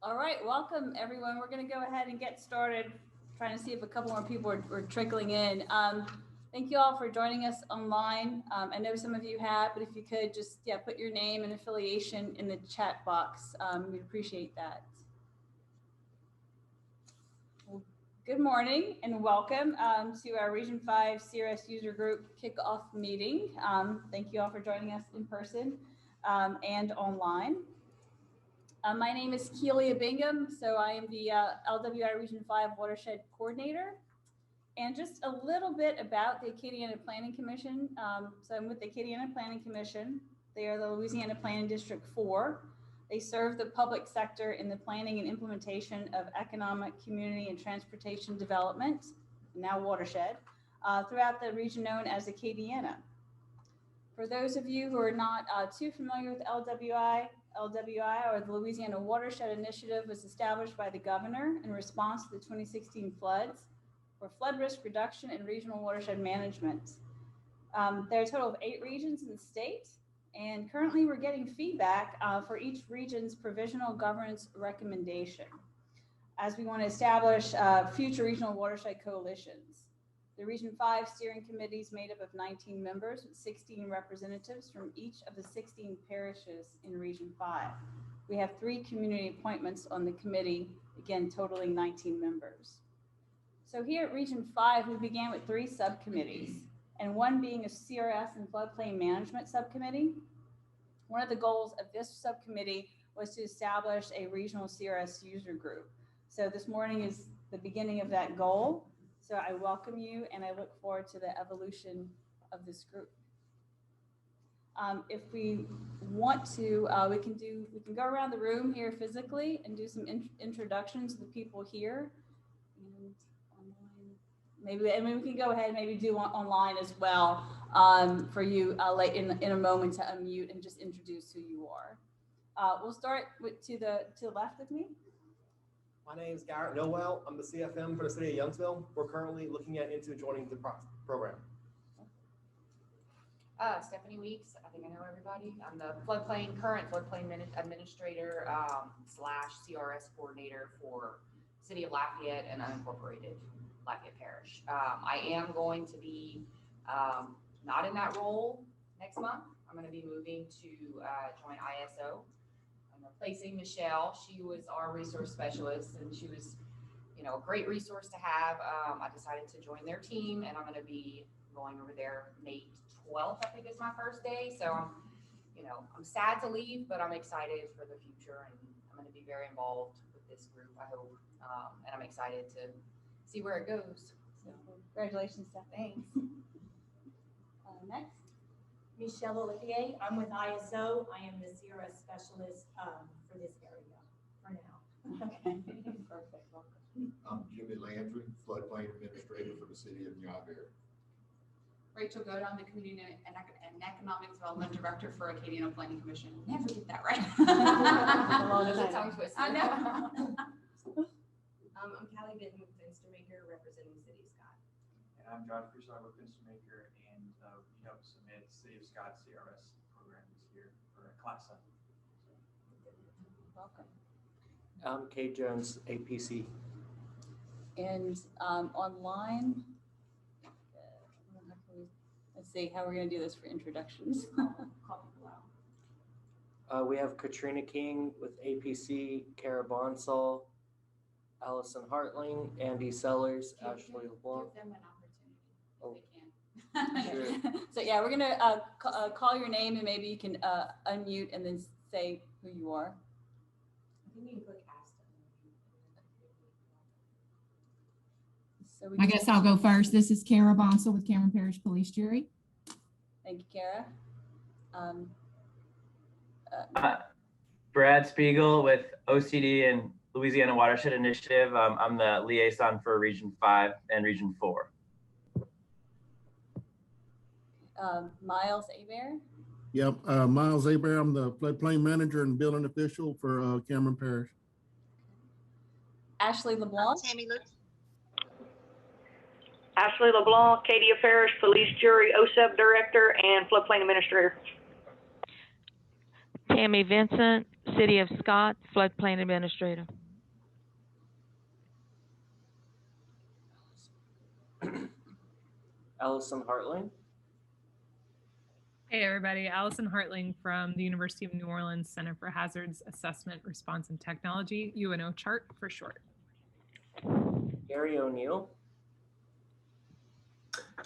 All right, welcome everyone. We're going to go ahead and get started, trying to see if a couple more people are trickling in. Thank you all for joining us online. I know some of you have, but if you could just put your name and affiliation in the chat box, we'd appreciate that. Well, good morning and welcome to our Region 5 CRS User Group Kickoff meeting. Thank you all for joining us in person and online. My name is Keelia Bingham, so I am the LWI Region 5 Watershed Coordinator. And just a little bit about the Acadiana Planning Commission. So I'm with the Acadiana Planning Commission. They are the Louisiana Planning District 4. They serve the public sector in the planning and implementation of economic, community, and transportation development, now Watershed, throughout the region known as Acadiana. For those of you who are not too familiar with LWI, or the Louisiana Watershed Initiative, was established by the governor in response to the 2016 floods for flood risk reduction and regional watershed management. There are a total of 8 regions in the state, and currently we're getting feedback for each region's provisional governance recommendation as we want to establish future regional watershed coalitions. The Region 5 steering committee is made up of 19 members with 16 representatives from each of the 16 parishes in Region 5. We have 3 community appointments on the committee, again, totaling 19 members. So here at Region 5, we began with 3 subcommittees, and one being a CRS and Floodplain Management Subcommittee. One of the goals of this subcommittee was to establish a regional CRS user group. So this morning is the beginning of that goal. So I welcome you, and I look forward to the evolution of this group. If we want to, we can go around the room here physically and do some introductions to the people here, and online. Maybe we can go ahead and maybe do online as well for you late in a moment to unmute and just introduce who you are. We'll start with to the left of me. My name is Garrett Noel. I'm the CFM for the city of Youngsville. We're currently looking into joining the program. Stephanie Weeks. I think I know everybody. I'm the current floodplain administrator slash CRS coordinator for City of Lafayette and unincorporated Lafayette Parish. I am going to be not in that role next month. I'm going to be moving to join ISO. Replacing Michelle. She was our resource specialist, and she was, a great resource to have. I decided to join their team, and I'm going to be going over there May 12th, I think is my first day. So I'm sad to leave, but I'm excited for the future, and I'm going to be very involved with this group, I hope, and I'm excited to see where it goes. So congratulations, Steph. Thanks. Next. Michelle Olivier. I'm with ISO. I am the CRS specialist for this area for now. Okay, perfect. Welcome. I'm Jimmy Landry, floodplain administrator for the city of Newberry. Rachel Godon, I'm the community and economic development director for Acadiana Planning Commission. Never get that right. There's a tongue twister. I know. I'm Callie Vinton with Finstermaker, representing the city of Scott. And I'm John Crusoe with Finstermaker, and we help submit City of Scott CRS program this year for class 7. Welcome. I'm Kate Jones, APC. And online, let's see how we're going to do this for introductions. We have Katrina King with APC, Kara Bonsall, Allison Hartling, Andy Sellers, Ashley LeBlanc. Give them an opportunity Oh. if they can. Sure. So yeah, we're going to call your name, and maybe you can unmute and then say who you are. I think you can click ask So I guess I'll go first. This is Kara Bonsall with Cameron Parish Police Jury. Thank you, Kara. Brad Spiegel with OCD and Louisiana Watershed Initiative. I'm the liaison for Region 5 and Region 4. Miles Abear. Yep, Miles Abear. I'm the floodplain manager and building official for Cameron Parish. Ashley LeBlanc. Tammy Luke. Ashley LeBlanc, Katie Parish Police Jury, OSEP Director, and Floodplain Administrator. Tammy Vincent, City of Scott, Floodplain Administrator. Allison Hartling. Hey everybody, Allison Hartling from the University of New Orleans Center for Hazards Assessment, Response and Technology, UNO CHART for short. Gary O'Neill.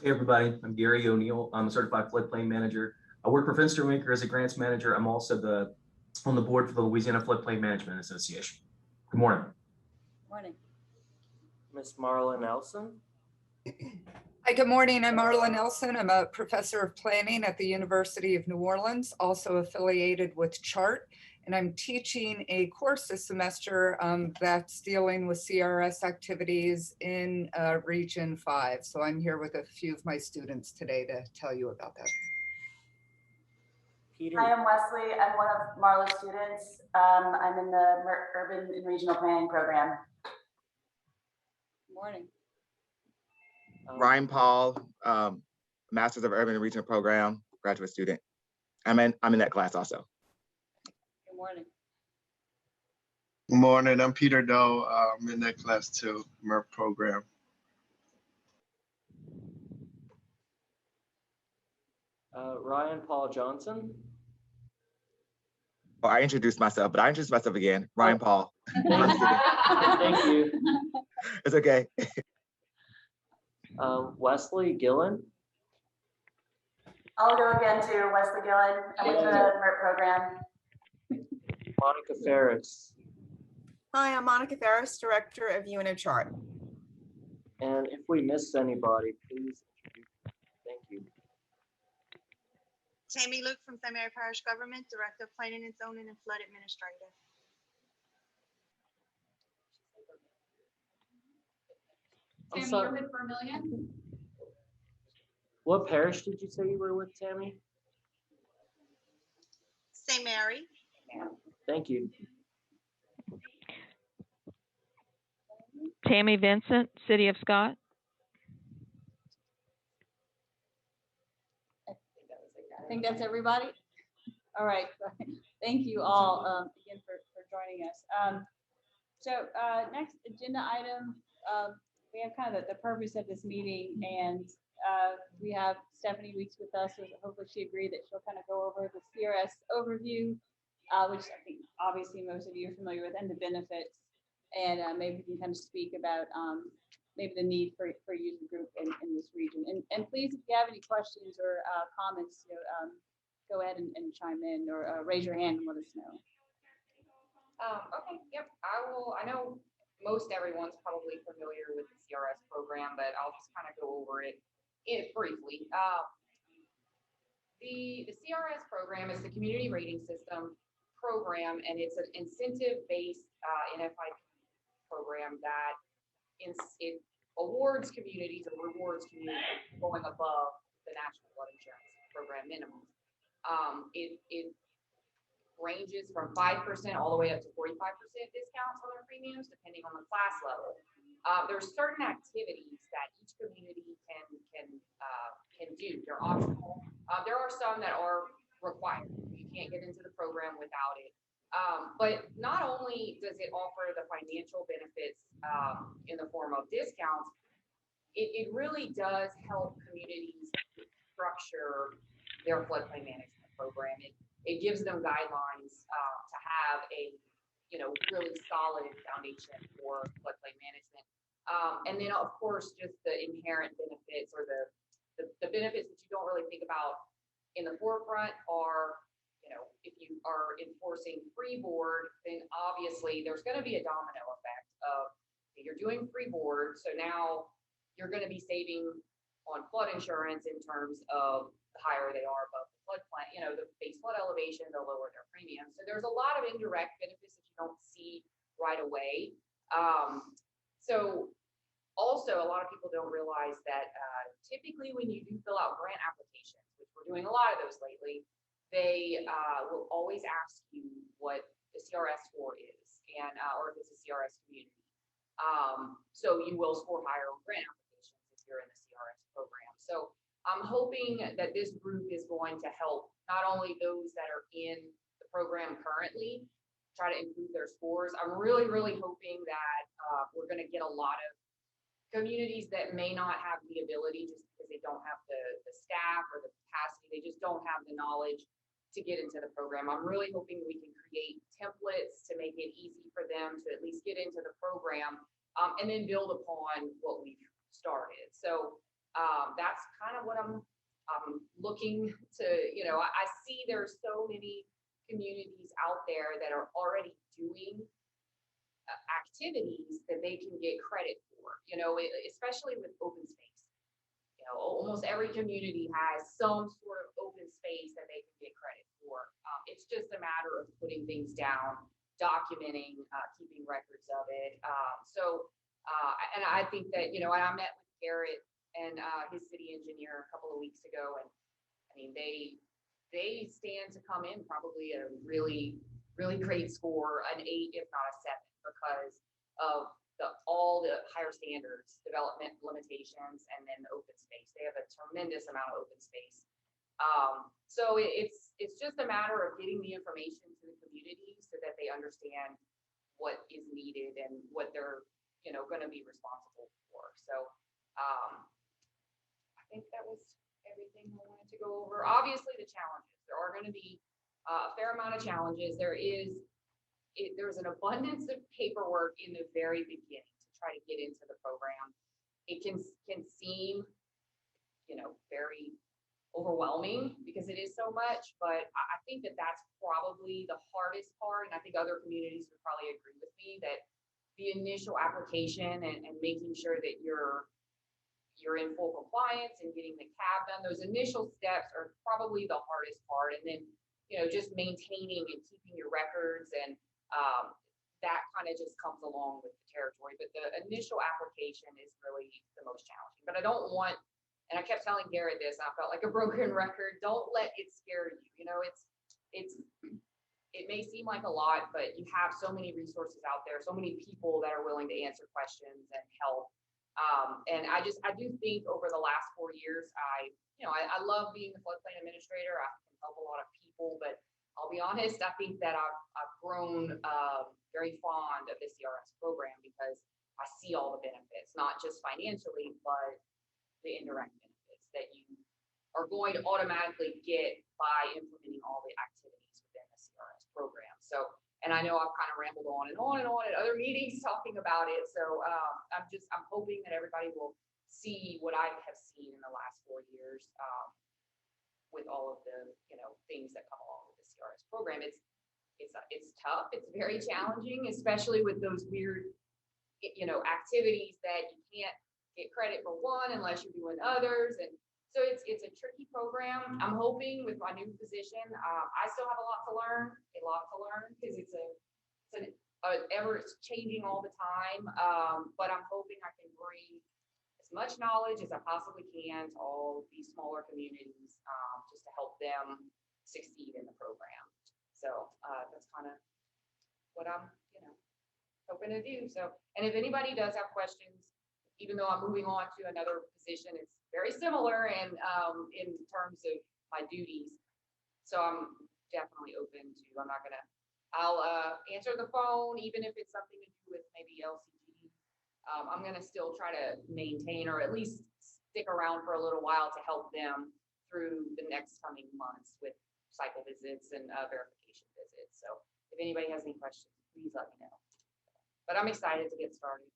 Hey everybody, I'm Gary O'Neill. I'm a certified floodplain manager. I work for Finstermaker as a grants manager. I'm also on the board for the Louisiana Floodplain Management Association. Good morning. Morning. Miss Marla Nelson. Hi, good morning. I'm Marla Nelson. I'm a professor of planning at the University of New Orleans, also affiliated with CHART, and I'm teaching a course this semester that's dealing with CRS activities in Region 5. So I'm here with a few of my students today to tell you about that. Hi, I'm Wesley. I'm one of Marla's students. I'm in the Urban and Regional Planning program. Good morning. Ryan Paul, Masters of Urban and Regional Program, graduate student. I'm in that class also. Good morning. Good morning. I'm Peter Doe. I'm in that class too, MERP program. Ryan Paul Johnson. Oh, I introduced myself, but I introduced myself again. Ryan Paul. Thank you. It's okay. Wesley Gillen. I'll go again to Wesley Gillen. I'm with the MERP program. Monica Ferris. Hi, I'm Monica Ferris, Director of UNO CHART. And if we missed anybody, please introduce. Thank you. Tammy Luke from St. Mary Parish Government, Director of Planning and Zoning and Flood Administrator. I'm Tammy, sorry. you're with Vermilion? What parish did you say you were with, Tammy? St. Mary. Thank you. Tammy Vincent, City of Scott. I think that's everybody. All right. Thank you all again for joining us. Next agenda item, we have kind of the purpose of this meeting, and we have Stephanie Weeks with us, so hopefully she agreed that she'll kind of go over the CRS overview, which I think obviously most of you are familiar with, and the benefits, and maybe we can kind of speak about maybe the need for user group in this region. And please, if you have any questions or comments, go ahead and chime in or raise your hand and let us know. Okay, yep, I will. I know most everyone's probably familiar with the CRS program, but I'll just kind of go over it briefly. The CRS program is the Community Rating System program, and it's an incentive-based NFIP program that it awards communities or rewards communities going above the National Flood Insurance Program minimum. It ranges from 5% all the way up to 45% discounts on their premiums, depending on the class level. There's certain activities that each community can do. They're optional. There are some that are required. You can't get into the program without it. But not only does it offer the financial benefits in the form of discounts, it really does help communities structure their floodplain management program. It gives them guidelines to have a really solid foundation for floodplain management. And then of course, just the inherent benefits or the benefits that you don't really think about in the forefront are, if you are enforcing free board, then obviously there's going to be a domino effect of you're doing free board. So now you're going to be saving on flood insurance in terms of the higher they are above the floodplain, the base flood elevation, they'll lower their premium. So there's a lot of indirect benefits that you don't see right away. So also a lot of people don't realize that typically when you do fill out grant applications, which we're doing a lot of those lately, they will always ask you what the CRS score is, and or if it's a CRS community. So you will score higher on grant applications if you're in the CRS program. So I'm hoping that this group is going to help not only those that are in the program currently, try to improve their scores. I'm really, really hoping that we're going to get a lot of communities that may not have the ability just because they don't have the staff or the capacity, they just don't have the knowledge to get into the program. I'm really hoping we can create templates to make it easy for them to at least get into the program, and then build upon what we've started. So that's kind of what I'm looking to, I see there's so many communities out there that are already doing activities that they can get credit for, especially with open space. Almost every community has some sort of open space that they can get credit for. It's just a matter of putting things down, documenting, keeping records of it. And I think that, I met with Garrett and his city engineer a couple of weeks ago, and I mean, they stand to come in probably a really, really great score, an 8, if not a 7, because of all the higher standards, development limitations, and then open space. They have a tremendous amount of open space. So it's just a matter of getting the information to the community so that they understand what is needed and what they're, going to be responsible for. So I think that was everything I wanted to go over. Obviously, the challenges. There are going to be a fair amount of challenges. There's an abundance of paperwork in the very beginning to try to get into the program. It can seem, very overwhelming because it is so much, but I think that that's probably the hardest part. And I think other communities would probably agree with me that the initial application and making sure that you're in full compliance and getting the CAB done, those initial steps are probably the hardest part. And then, just maintaining and keeping your records, and that kind of just comes along with the territory. But the initial application is really the most challenging. But I don't want, and I kept telling Garrett this, and I felt like a broken record, don't let it scare you. It may seem like a lot, but you have so many resources out there, so many people that are willing to answer questions and help. And I do think over the last 4 years, I love being the floodplain administrator. I can help a lot of people, but I'll be honest, I think that I've grown very fond of the CRS program because I see all the benefits, not just financially, but the indirect benefits that you are going to automatically get by implementing all the activities within the CRS program. So, and I know I've kind of rambled on and on and on at other meetings talking about it. So I'm hoping that everybody will see what I have seen in the last 4 years with all of the, things that come along with the CRS program. It's tough. It's very challenging, especially with those weird, activities that you can't get credit for one unless you're doing others. And so it's a tricky program. I'm hoping with my new position, I still have a lot to learn because it's ever changing all the time. But I'm hoping I can bring as much knowledge as I possibly can to all these smaller communities, just to help them succeed in the program. So that's kind of what I'm, hoping to do. So, and if anybody does have questions, even though I'm moving on to another position, it's very similar and in terms of my duties. So I'm definitely open to, I'll answer the phone, even if it's something to do with maybe LCG. I'm going to still try to maintain or at least stick around for a little while to help them through the next coming months with cycle visits and verification visits. So if anybody has any questions, please let me know. But I'm excited to get started.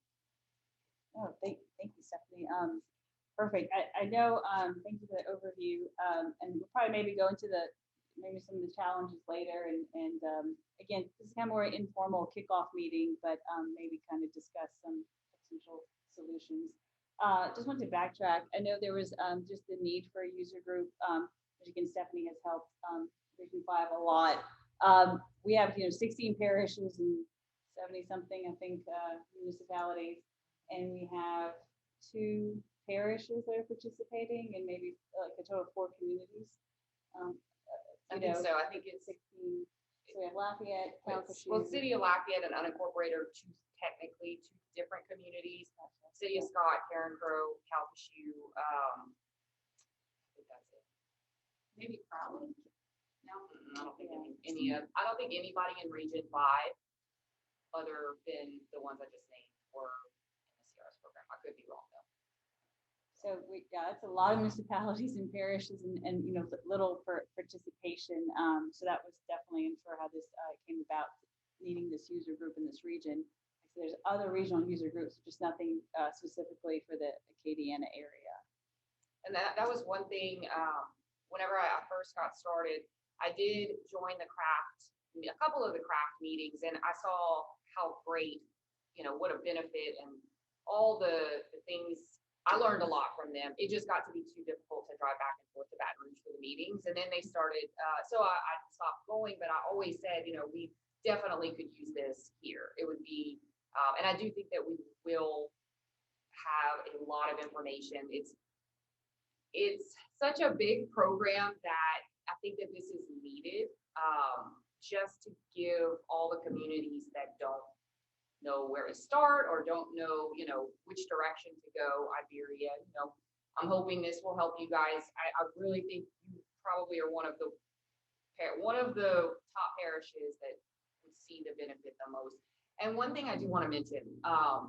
Oh, thank you, Stephanie. Perfect. I know, thank you for the overview. And we'll probably maybe go into maybe some of the challenges later. And again, this is kind of more an informal kickoff meeting, but maybe kind of discuss some potential solutions. Just want to backtrack. I know there was just the need for a user group, which again, Stephanie has helped Region 5 a lot. We have, 16 parishes and 70 something, I think, municipalities. And we have 2 parishes that are participating and maybe like a total of 4 communities. I think so. I think it's 16. So we have Lafayette, Calcasieu. Well, City of Lafayette and unincorporated are technically 2 different communities. City of Scott, Karen Crow, Calcasieu. I think that's it. Maybe Crowley. I don't think I don't think anybody in Region 5, other than the ones I just named, were in the CRS program. I could be wrong though. So it's a lot of municipalities and parishes and little participation. So that was definitely for how this came about, needing this user group in this region. So there's other regional user groups, just nothing specifically for the Acadiana area. And that was one thing. Whenever I first got started, I did join a couple of the craft meetings, and I saw how great, what a benefit and all the things. I learned a lot from them. It just got to be too difficult to drive back and forth to Baton Rouge for the meetings. And then they started, so I stopped going, but I always said, we definitely could use this here. It would be, and I do think that we will have a lot of information. It's such a big program that I think that this is needed, just to give all the communities that don't know where to start or don't know, which direction to go. Iberia, I'm hoping this will help you guys. I really think you probably are one of the top parishes that would see the benefit the most. And one thing I do want to mention, I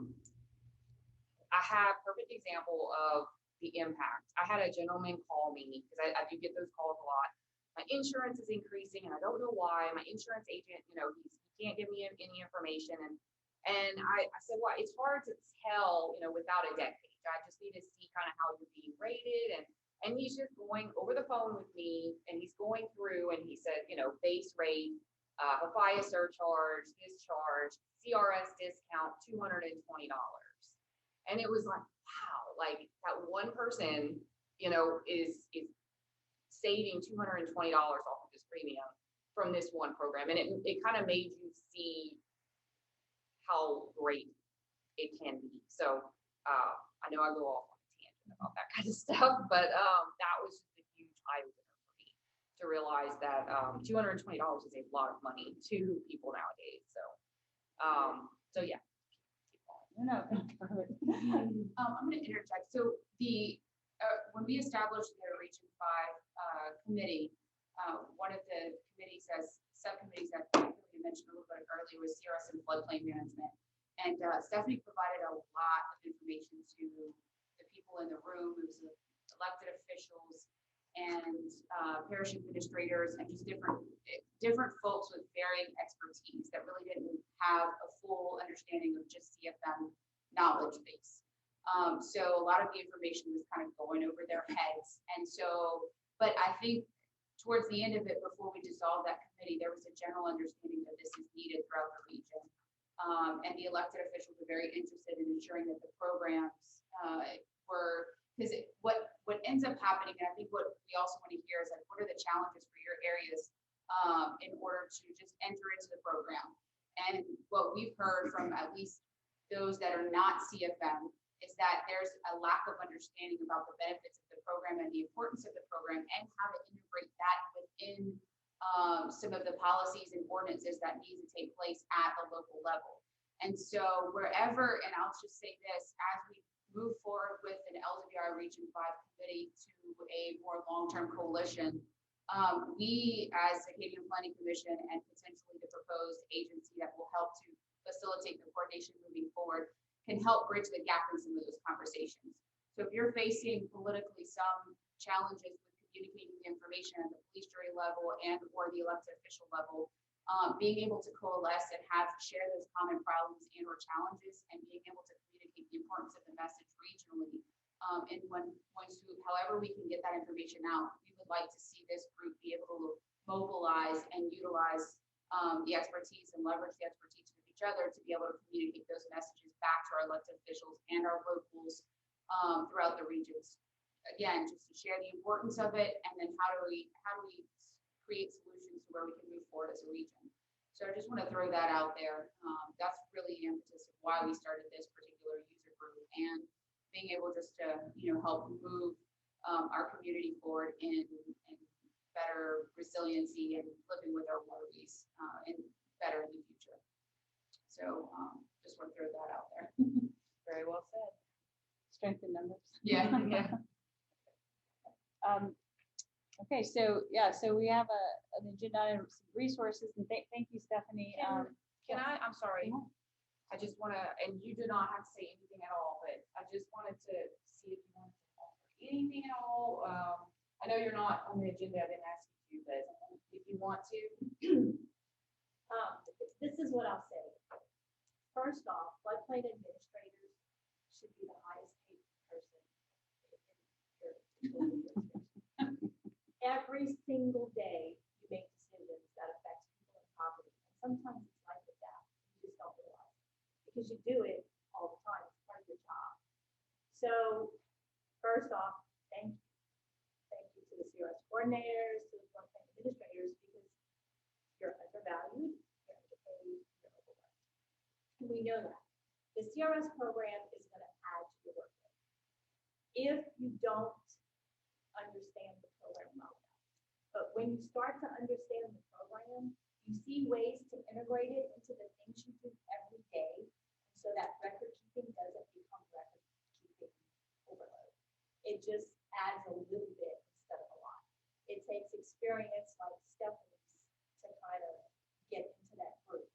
have a perfect example of the impact. I had a gentleman call me because I do get those calls a lot. My insurance is increasing and I don't know why. My insurance agent, he can't give me any information. And I said, well, it's hard to tell, without a deck page. I just need to see kind of how you're being rated. And he's just going over the phone with me and he's going through and he said, base rate, FIA surcharge, discharge, CRS discount, $220. And it was like, wow, like that one person, is saving $220 off of this premium from this one program. And it kind of made you see how great it can be. So I know I go off on a tangent about that kind of stuff, but that was just a huge eye-opener for me to realize that $220 is a lot of money to people nowadays. So yeah. No. I'm going to interject. So when we established the Region 5 committee, one of the subcommittees that you mentioned a little bit earlier was CRS and floodplain management. And Stephanie provided a lot of information to the people in the room. It was elected officials and parish administrators and just different folks with varying expertise that really didn't have a full understanding of just CFM knowledge base. So a lot of the information was kind of going over their heads. And so, but I think towards the end of it, before we dissolved that committee, there was a general understanding that this is needed throughout the region. And the elected officials were very interested in ensuring that the programs were, because what ends up happening, and I think what we also want to hear is like, what are the challenges for your areas in order to just enter into the program? And what we've heard from at least those that are not CFM is that there's a lack of understanding about the benefits of the program and the importance of the program and how to integrate that within some of the policies and ordinances that need to take place at the local level. And so wherever, and I'll just say this, as we move forward with an LWI Region 5 committee to a more long-term coalition, we as Acadian Planning Commission and potentially the proposed agency that will help to facilitate the coordination moving forward can help bridge the gap in some of those conversations. So if you're facing politically some challenges with communicating the information at the police jury level and or the elected official level, being able to coalesce and share those common problems and or challenges and being able to communicate the importance of the message regionally. And however we can get that information out, we would like to see this group be able to mobilize and utilize the expertise and leverage the expertise with each other to be able to communicate those messages back to our elected officials and our locals throughout the regions. Again, just to share the importance of it, and then how do we create solutions to where we can move forward as a region. So I just want to throw that out there. That's really the impetus of why we started this particular user group, and being able just to help move our community forward in better resiliency and living with our waterways and better in the future. So just want to throw that out there. Very well said. Strength in numbers. Yeah. Okay, so yeah, so we have an agenda item, some resources, and thank you, Stephanie. Can I, I'm sorry, Yeah. I just want to, and you do not have to say anything at all, but I just wanted to see if you want to offer anything at all. I know you're not on the agenda, I didn't ask you to, but if you want to. This is what I'll say. First off, floodplain administrators should be the highest paid person in your jurisdiction. Every single day, you make decisions that affect people in poverty. And sometimes it's like that. You just don't realize it. Because you do it all the time. It's part of your job. So first off, thank you. Thank you to the CRS coordinators, to the floodplain administrators, because you're undervalued, you're underpaid, you're overworked. And we know that. The CRS program is going to add to your workload. If you don't understand the program well enough. But when you start to understand the program, you see ways to integrate it into the things you do every day, so that record keeping doesn't become record keeping overload. It just adds a little bit instead of a lot. It takes experience like Stephanie's to kind of get into that group.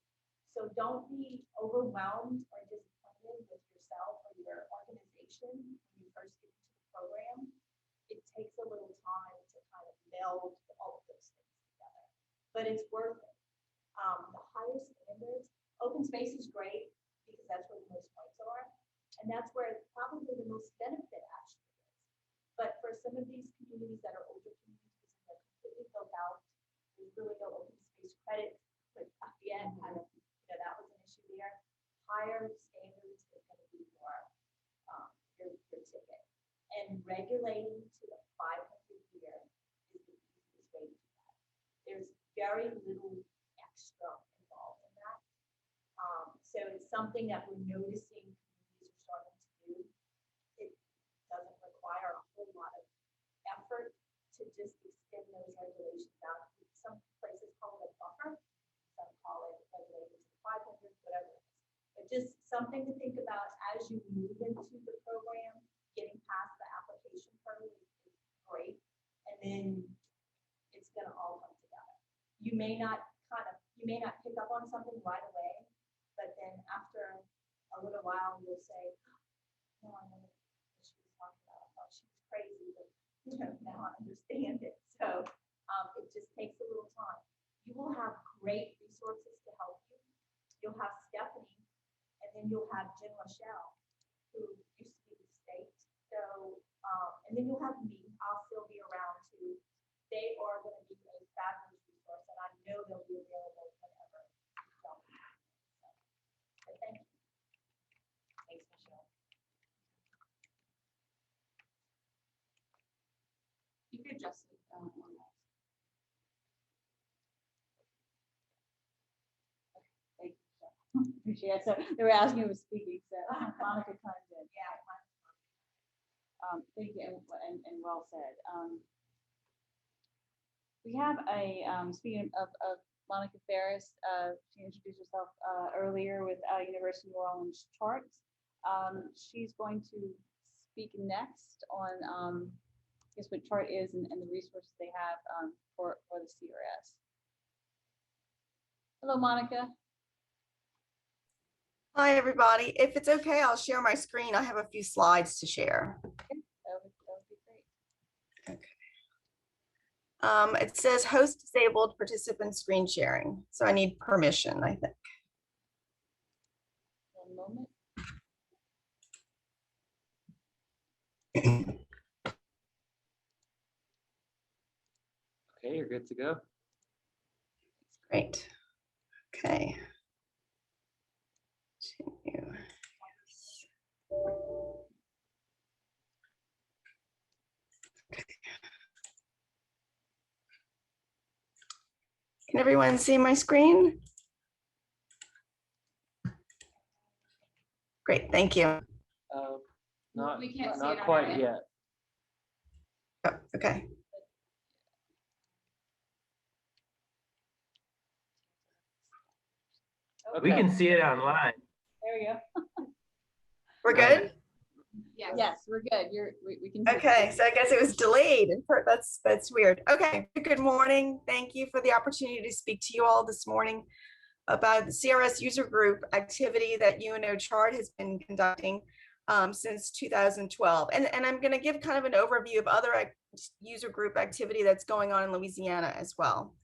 So don't be overwhelmed or disappointed with yourself or your organization when you first get into the program. It takes a little time to kind of meld all of those things together, but it's worth it. The higher standards, open space is great because that's where the most points are, and that's where probably the most benefit actually is. But for some of these communities that are older communities and they're completely built out, there's really no open space credit. But at the end, kind of, that was an issue there. Higher standards is going to be more your ticket. And regulating to the 500 year is the easiest way to do that. There's very little extra involved in that. So it's something that we're noticing communities are starting to do. It doesn't require a whole lot of effort to just extend those regulations out. Some places call it a buffer, some call it regulating to 500, whatever it is. But just something to think about as you move into the program. Getting past the application curve is great, and then it's going to all come together. You may not pick up on something right away, but then after a little while, you'll say, "No, I know what she was talking about. I thought she was crazy, but now I understand it." So it just takes a little time. You will have great resources to help you. You'll have Stephanie, and then you'll have Jen Rochelle, who used to be the state. So, and then you'll have me. I'll still be around too. They are going to be a fabulous resource, and I know they'll be available whenever. So thank you. Thanks, Michelle. You could just on that. Thank you. Appreciate it. So they were asking who was speaking, so Monica comes in. Yeah. Thank you, and well said. We have a, speaking of Monica Ferris, she introduced herself earlier with University of New Orleans charts. She's going to speak next on, I guess, what chart is and the resources they have for the CRS. Hello, Monica. Hi, everybody. If it's okay, I'll share my screen. I have a few slides to share. Okay, that would be great. Okay. It says host disabled participant screen sharing. So I need permission, I think. One moment. Okay, you're good to go. Great. Okay. Continue. Okay. Can everyone see my screen? Great, thank you. Not, we can't see not it on quite our end. yet. Oh, okay. We can see it online. There we go. We're good? Yes, we're good. We can. Okay, so I guess it was delayed. That's weird. Okay, good morning. Thank you for the opportunity to speak to you all this morning about the CRS User Group activity that UNO Chart has been conducting since 2012. And I'm going to give kind of an overview of other user group activity that's going on in Louisiana as well.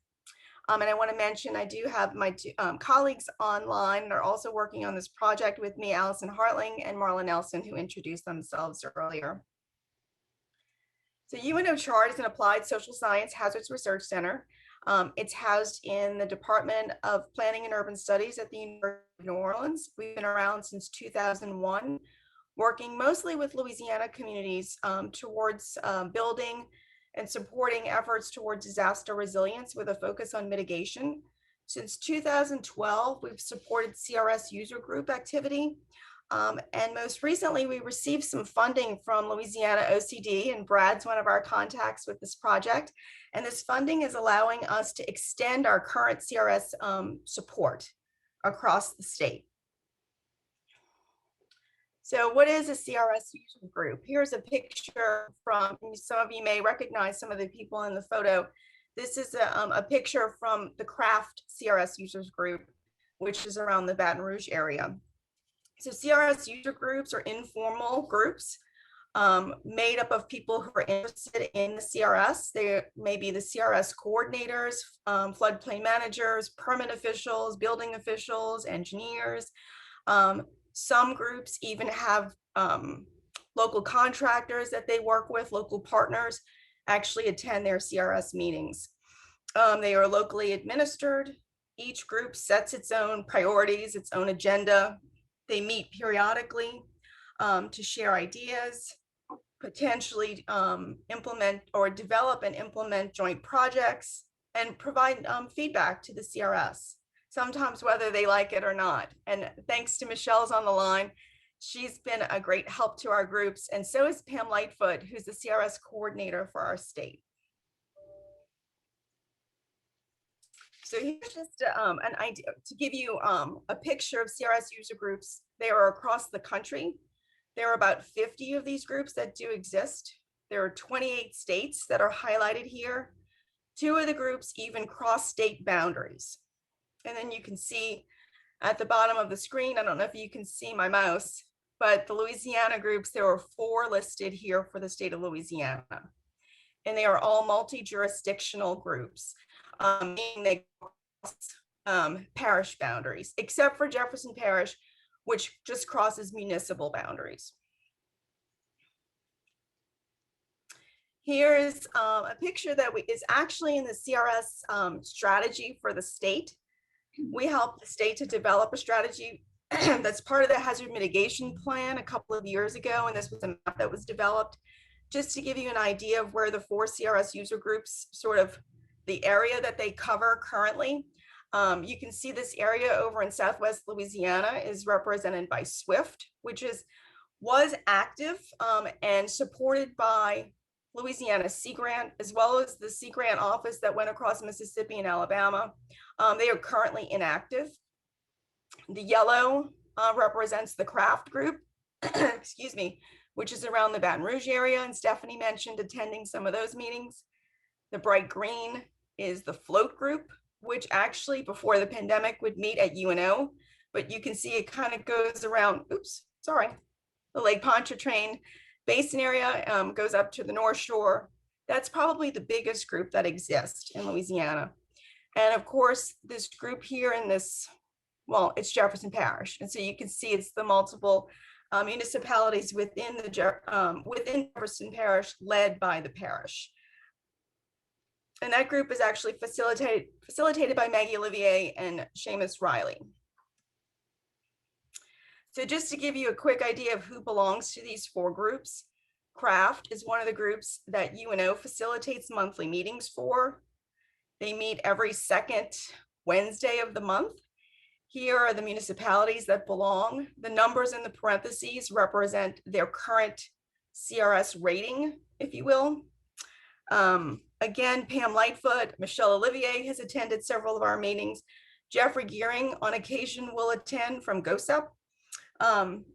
And I want to mention, I do have my two colleagues online and are also working on this project with me, Allison Hartling and Marla Nelson, who introduced themselves earlier. So UNO Chart is an applied social science hazards research center. It's housed in the Department of Planning and Urban Studies at the University of New Orleans. We've been around since 2001, working mostly with Louisiana communities towards building and supporting efforts towards disaster resilience with a focus on mitigation. Since 2012, we've supported CRS User Group activity. And most recently, we received some funding from Louisiana OCD, and Brad's one of our contacts with this project. And this funding is allowing us to extend our current CRS support across the state. So what is a CRS user group? Here's a picture from, some of you may recognize some of the people in the photo. This is a picture from the Craft CRS Users Group, which is around the Baton Rouge area. So CRS user groups are informal groups made up of people who are interested in the CRS. They may be the CRS coordinators, floodplain managers, permit officials, building officials, engineers. Some groups even have local contractors that they work with, local partners actually attend their CRS meetings. They are locally administered. Each group sets its own priorities, its own agenda. They meet periodically to share ideas, potentially implement or develop and implement joint projects, and provide feedback to the CRS. Sometimes whether they like it or not. And thanks to Michelle's on the line, she's been a great help to our groups. And so is Pam Lightfoot, who's the CRS coordinator for our state. So here's just an idea to give you a picture of CRS user groups. They are across the country. There are about 50 of these groups that do exist. There are 28 states that are highlighted here. 2 of the groups even cross state boundaries. And then you can see at the bottom of the screen, I don't know if you can see my mouse, but the Louisiana groups, there are 4 listed here for the state of Louisiana. And they are all multi-jurisdictional groups, meaning they cross parish boundaries, except for Jefferson Parish, which just crosses municipal boundaries. Here is a picture that is actually in the CRS strategy for the state. We helped the state to develop a strategy that's part of the hazard mitigation plan a couple of years ago, and this was a map that was developed just to give you an idea of where the 4 CRS user groups, sort of the area that they cover currently. You can see this area over in Southwest Louisiana is represented by SWIFT, which was active and supported by Louisiana Sea Grant, as well as the Sea Grant office that went across Mississippi and Alabama. They are currently inactive. The yellow represents the Craft Group, excuse me, which is around the Baton Rouge area, and Stephanie mentioned attending some of those meetings. The bright green is the Float Group, which actually before the pandemic would meet at UNO, but you can see it kind of goes around, oops, sorry, the Lake Pontchartrain Basin area, goes up to the North Shore. That's probably the biggest group that exists in Louisiana. And of course, this group here in this, well, it's Jefferson Parish. And so you can see it's the multiple municipalities within Jefferson Parish led by the parish. And that group is actually facilitated by Maggie Olivier and Seamus Riley. So just to give you a quick idea of who belongs to these 4 groups, Craft is one of the groups that UNO facilitates monthly meetings for. They meet every 2nd Wednesday of the month. Here are the municipalities that belong. The numbers in the parentheses represent their current CRS rating, if you will. Again, Pam Lightfoot, Michelle Olivier has attended several of our meetings. Jeffrey Gearing on occasion will attend from GOSEP.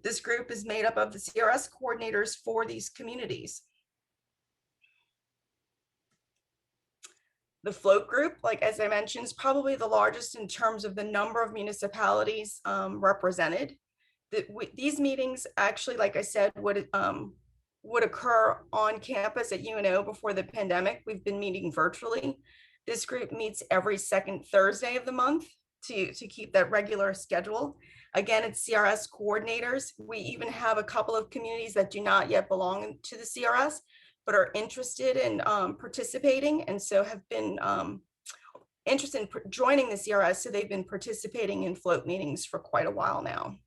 This group is made up of the CRS coordinators for these communities. The float group, like as I mentioned, is probably the largest in terms of the number of municipalities represented. These meetings actually, like I said, would occur on campus at UNO before the pandemic. We've been meeting virtually. This group meets every second Thursday of the month to keep that regular schedule. Again, it's CRS coordinators. We even have a couple of communities that do not yet belong to the CRS, but are interested in participating, and so have been interested in joining the CRS. So they've been participating in float meetings for quite a while now.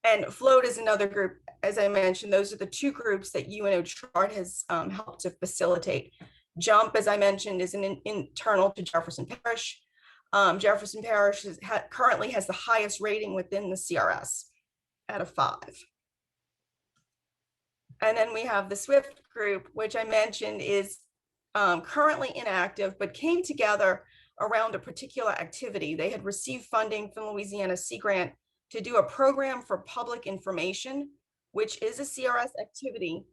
And float is another group, as I mentioned. Those are the two groups that UNO Chart has helped to facilitate. Jump, as I mentioned, is an internal to Jefferson Parish. Jefferson Parish currently has the highest rating within the CRS out of 5. And then we have the SWIFT group, which I mentioned is currently inactive, but came together around a particular activity. They had received funding from Louisiana Sea Grant to do a program for public information, which is a CRS activity.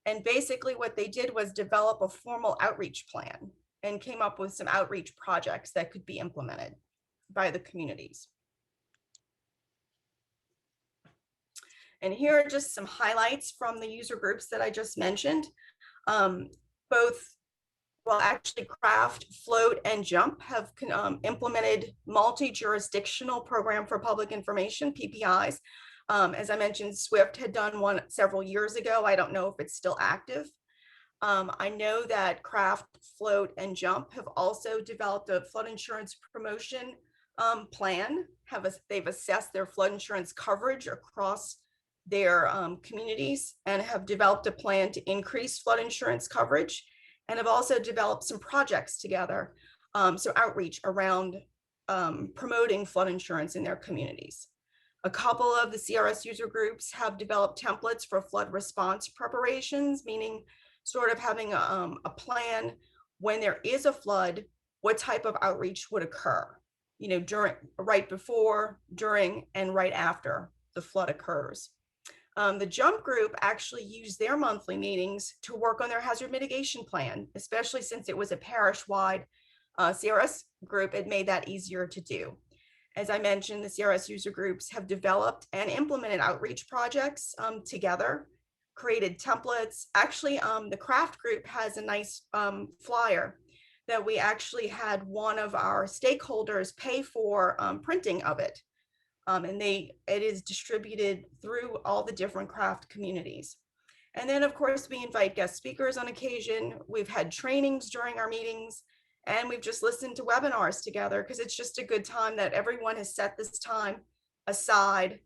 And basically what they did was develop a formal outreach plan and came up with some outreach projects that could be implemented by the communities. And here are just some highlights from the user groups that I just mentioned. Actually CRAFT, Float, and JUMP have implemented multi-jurisdictional program for public information, PPIs. As I mentioned, SWIFT had done one several years ago. I don't know if it's still active. I know that CRAFT, Float, and JUMP have also developed a flood insurance promotion plan. They've assessed their flood insurance coverage across their communities and have developed a plan to increase flood insurance coverage, and have also developed some projects together, so outreach around promoting flood insurance in their communities. A couple of the CRS user groups have developed templates for flood response preparations, meaning sort of having a plan when there is a flood, what type of outreach would occur, right before, during, and right after the flood occurs. The JUMP group actually used their monthly meetings to work on their hazard mitigation plan, especially since it was a parish-wide CRS group. It made that easier to do. As I mentioned, the CRS user groups have developed and implemented outreach projects together, created templates. Actually, the CRAFT group has a nice flyer that we actually had one of our stakeholders pay for printing of it. And it is distributed through all the different CRAFT communities. And then of course we invite guest speakers on occasion. We've had trainings during our meetings, and we've just listened to webinars together because it's just a good time that everyone has set this time aside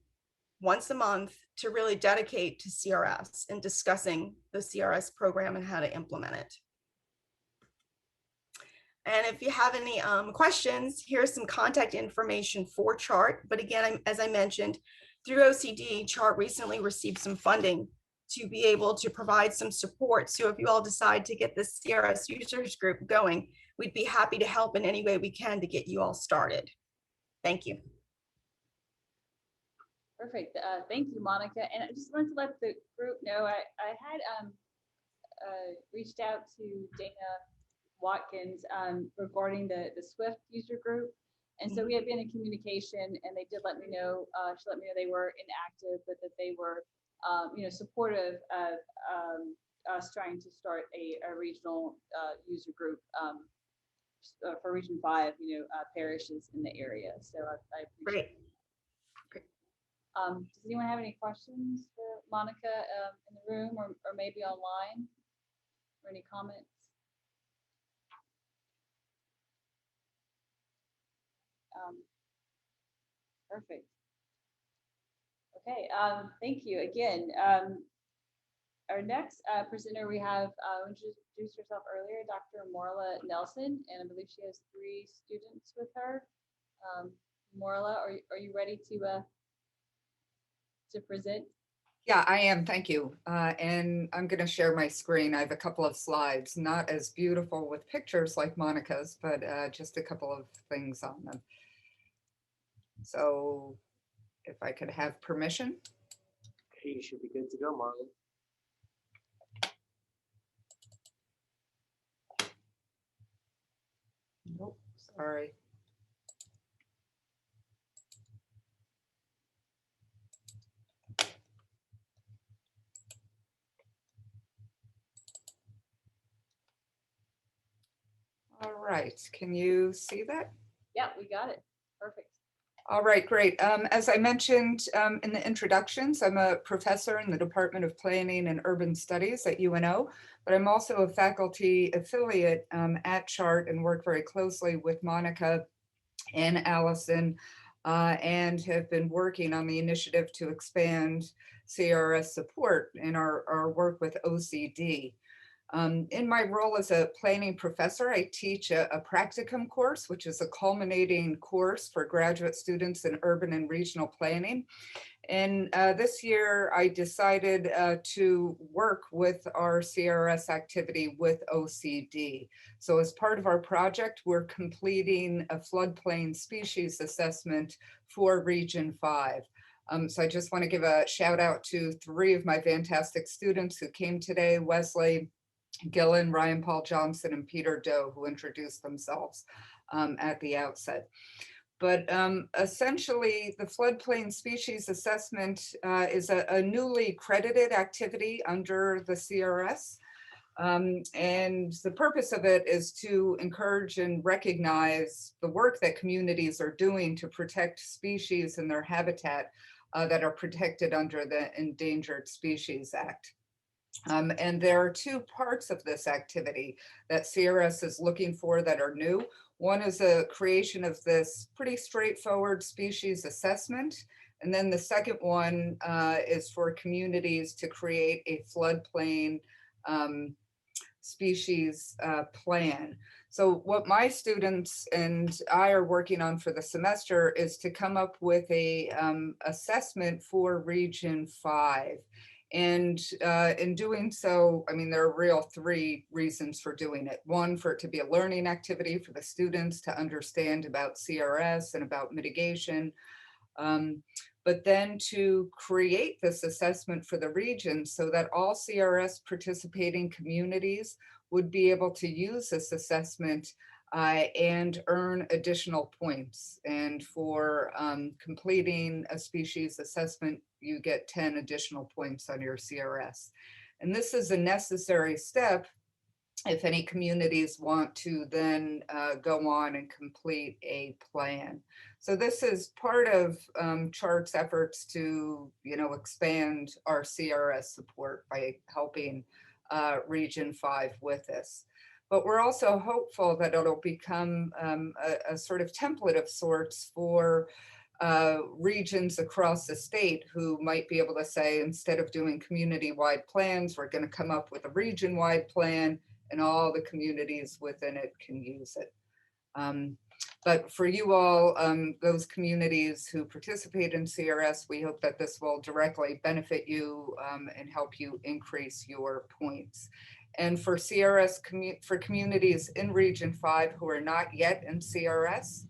once a month to really dedicate to CRS and discussing the CRS program and how to implement it. And if you have any questions, here's some contact information for CHART. But again, as I mentioned, through OCD, CHART recently received some funding to be able to provide some support. So if you all decide to get this CRS users group going, we'd be happy to help in any way we can to get you all started. Thank you. Perfect. Thank you, Monica. And I just wanted to let the group know, I had reached out to Dana Watkins regarding the SWIFT user group. And so we had been in communication, and they did let me know, she let me know they were inactive, but that they were, supportive of us trying to start a regional user group for Region 5, parishes in the area. So I appreciate it. Does anyone have any questions for Monica in the room or maybe online, or any comments? Perfect. Okay, thank you again. Our next presenter we have introduced herself earlier, Dr. Marla Nelson, and I believe she has 3 students with her. Marla, are you ready to present? Yeah, I am. Thank you. And I'm going to share my screen. I have a couple of slides, not as beautiful with pictures like Monica's, but just a couple of things on them. So if I could have permission. Okay, you should be good to go, Marla. Nope, sorry. All right, can you see that? Yeah, we got it. Perfect. All right, great. As I mentioned in the introductions, I'm a professor in the Department of Planning and Urban Studies at UNO, but I'm also a faculty affiliate at CHART and work very closely with Monica and Allison and have been working on the initiative to expand CRS support in our work with OCD. In my role as a planning professor, I teach a practicum course, which is a culminating course for graduate students in urban and regional planning. And this year I decided to work with our CRS activity with OCD. So as part of our project, we're completing a floodplain species assessment for Region 5. So I just want to give a shout out to 3 of my fantastic students who came today, Wesley Gillen, Ryan Paul Johnson, and Peter Doe, who introduced themselves at the outset. But essentially, the floodplain species assessment is a newly credited activity under the CRS. And the purpose of it is to encourage and recognize the work that communities are doing to protect species and their habitat that are protected under the Endangered Species Act. And there are 2 parts of this activity that CRS is looking for that are new. One is a creation of this pretty straightforward species assessment. And then the second one is for communities to create a floodplain species plan. So what my students and I are working on for the semester is to come up with a assessment for Region 5. And in doing so, I mean, there are real 3 reasons for doing it. 1, for it to be a learning activity for the students to understand about CRS and about mitigation. But then to create this assessment for the region so that all CRS participating communities would be able to use this assessment and earn additional points. And for completing a species assessment, you get 10 additional points on your CRS. And this is a necessary step if any communities want to then go on and complete a plan. So this is part of CHART's efforts to, expand our CRS support by helping Region 5 with this. But we're also hopeful that it'll become a sort of template of sorts for regions across the state who might be able to say, instead of doing community-wide plans, we're going to come up with a region-wide plan and all the communities within it can use it. But for you all, those communities who participate in CRS, we hope that this will directly benefit you and help you increase your points. And for CRS, for communities in Region 5 who are not yet in CRS,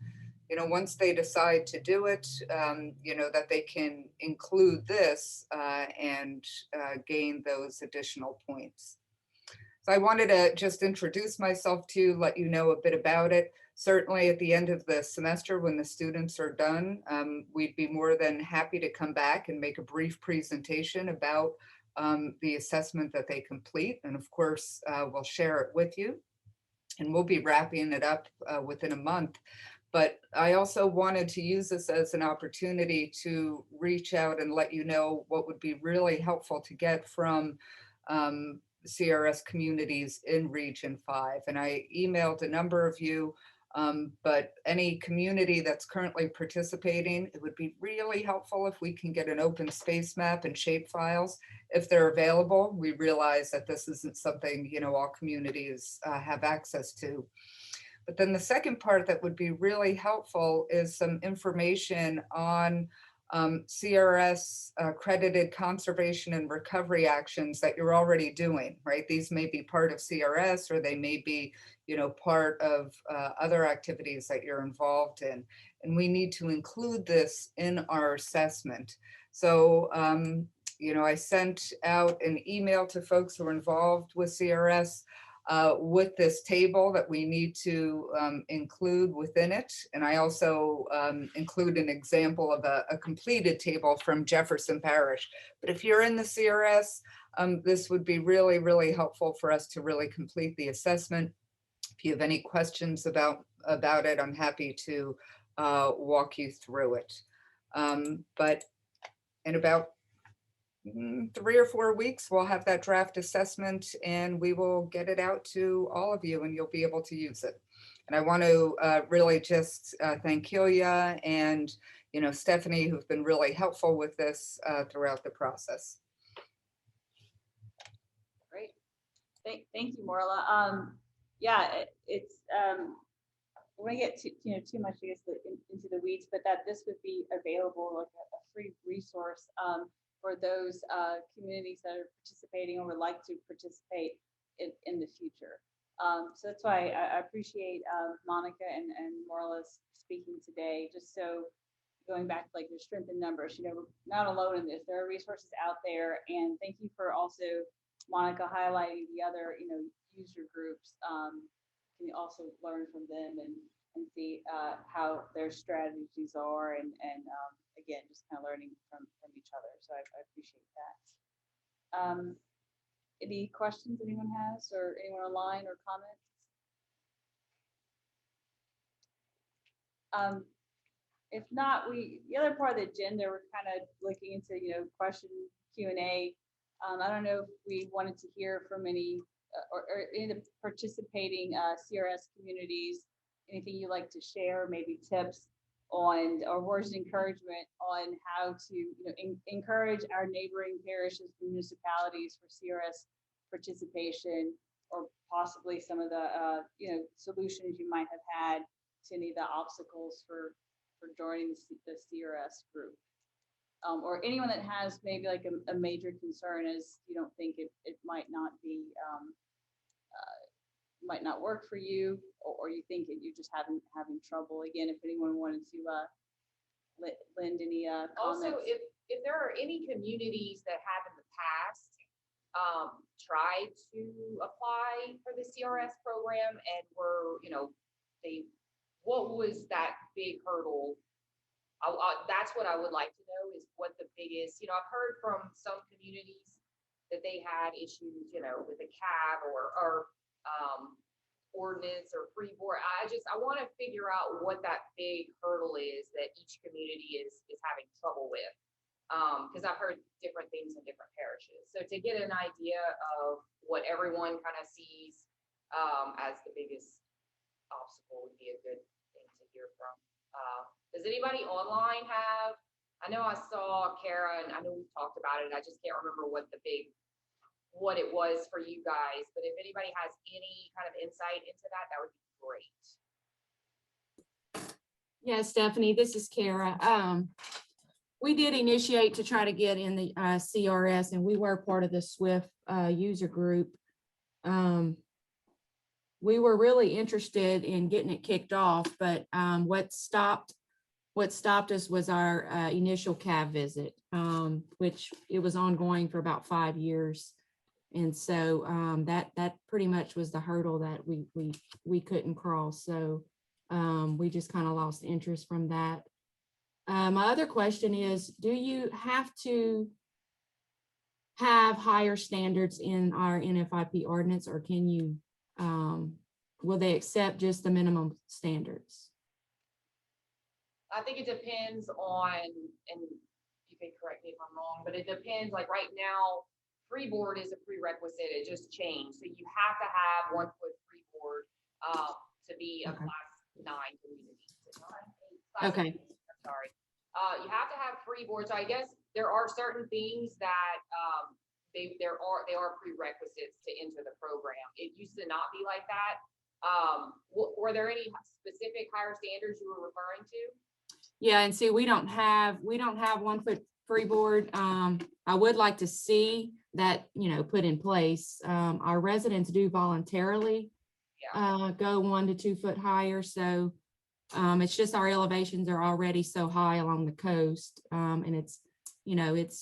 once they decide to do it, that they can include this and gain those additional points. So I wanted to just introduce myself to you, let you know a bit about it. Certainly at the end of the semester, when the students are done, we'd be more than happy to come back and make a brief presentation about the assessment that they complete. And of course, we'll share it with you. And we'll be wrapping it up within a month. But I also wanted to use this as an opportunity to reach out and let you know what would be really helpful to get from CRS communities in Region 5. And I emailed a number of you, but any community that's currently participating, it would be really helpful if we can get an open space map and shape files if they're available. We realize that this isn't something, all communities have access to. But then the second part that would be really helpful is some information on CRS accredited conservation and recovery actions that you're already doing, right? These may be part of CRS or they may be, part of other activities that you're involved in. and we need to include this in our assessment. So, you know, I sent out an email to folks who are involved with CRS with this table that we need to include within it. And I also include an example of a completed table from Jefferson Parish. But if you're in the CRS, this would be really, really helpful for us to really complete the assessment. If you have any questions about it, I'm happy to walk you through it. But in about 3 or 4 weeks, we'll have that draft assessment and we will get it out to all of you and you'll be able to use it. And I want to really just thank Hilya and, you know, Stephanie, who've been really helpful with this throughout the process. Great. Thank you, Marla. Yeah, it's we're gonna get too much, I guess, into the weeds, but that this would be available like a free resource for those communities that are participating or would like to participate in the future. So that's why I appreciate Monica and Marla's speaking today. Just so going back to like your strength in numbers, you know, we're not alone in this. There are resources out there, and thank you for also Monica highlighting the other, you know, user groups. Can you also learn from them and see how their strategies are, and again, just kind of learning from each other. So I appreciate that. Any questions anyone has, or anyone online, or comments? If not, the other part of the agenda, we're kind of looking into, you know, question Q&A. I don't know if we wanted to hear from any or any of the participating CRS communities, anything you'd like to share, maybe tips on or words of encouragement on how to, you know, encourage our neighboring parishes, municipalities for CRS participation, or possibly some of the you know, solutions you might have had to any of the obstacles for joining the CRS group. Or anyone that has maybe like a major concern is you don't think it might not be might not work for you, or you think that you're just having trouble. Again, if anyone wanted to lend any comments. Also, if there are any communities that have in the past tried to apply for the CRS program and were, you know, what was that big hurdle? That's what I would like to know, is what the biggest, you know, I've heard from some communities that they had issues, you know, with a CAB or ordinance or free board. I want to figure out what that big hurdle is that each community is having trouble with, because I've heard different things in different parishes. So to get an idea of what everyone kind of sees as the biggest obstacle would be a good thing to hear from. Does anybody online have? I know I saw Kara, and I know we talked about it. I just can't remember what it was for you guys, but if anybody has any kind of insight into that, that would be great. Yeah, Stephanie, this is Kara. We did initiate to try to get in the CRS, and we were part of the SWIFT user group. We were really interested in getting it kicked off, but what stopped us was our initial CAV visit, which it was ongoing for about 5 years. And so that pretty much was the hurdle that we couldn't cross. So we just kind of lost interest from that. My other question is, do you have to have higher standards in our NFIP ordinance, or can you, will they accept just the minimum standards? I think it depends on, and you can correct me if I'm wrong, but it depends. Like right now, freeboard is a prerequisite. It just changed. So you have to have 1 foot freeboard to be a class 9 community. Okay. Sorry. You have to have freeboard. So I guess there are certain things that they are prerequisites to enter the program. It used to not be like that. Were there any specific higher standards you were referring to? Yeah, and see, we don't have 1 foot freeboard. I would like to see that, you know, put in place. Our residents do voluntarily go 1 to 2 foot higher. So It's just our elevations are already so high along the coast, and it's, you know, it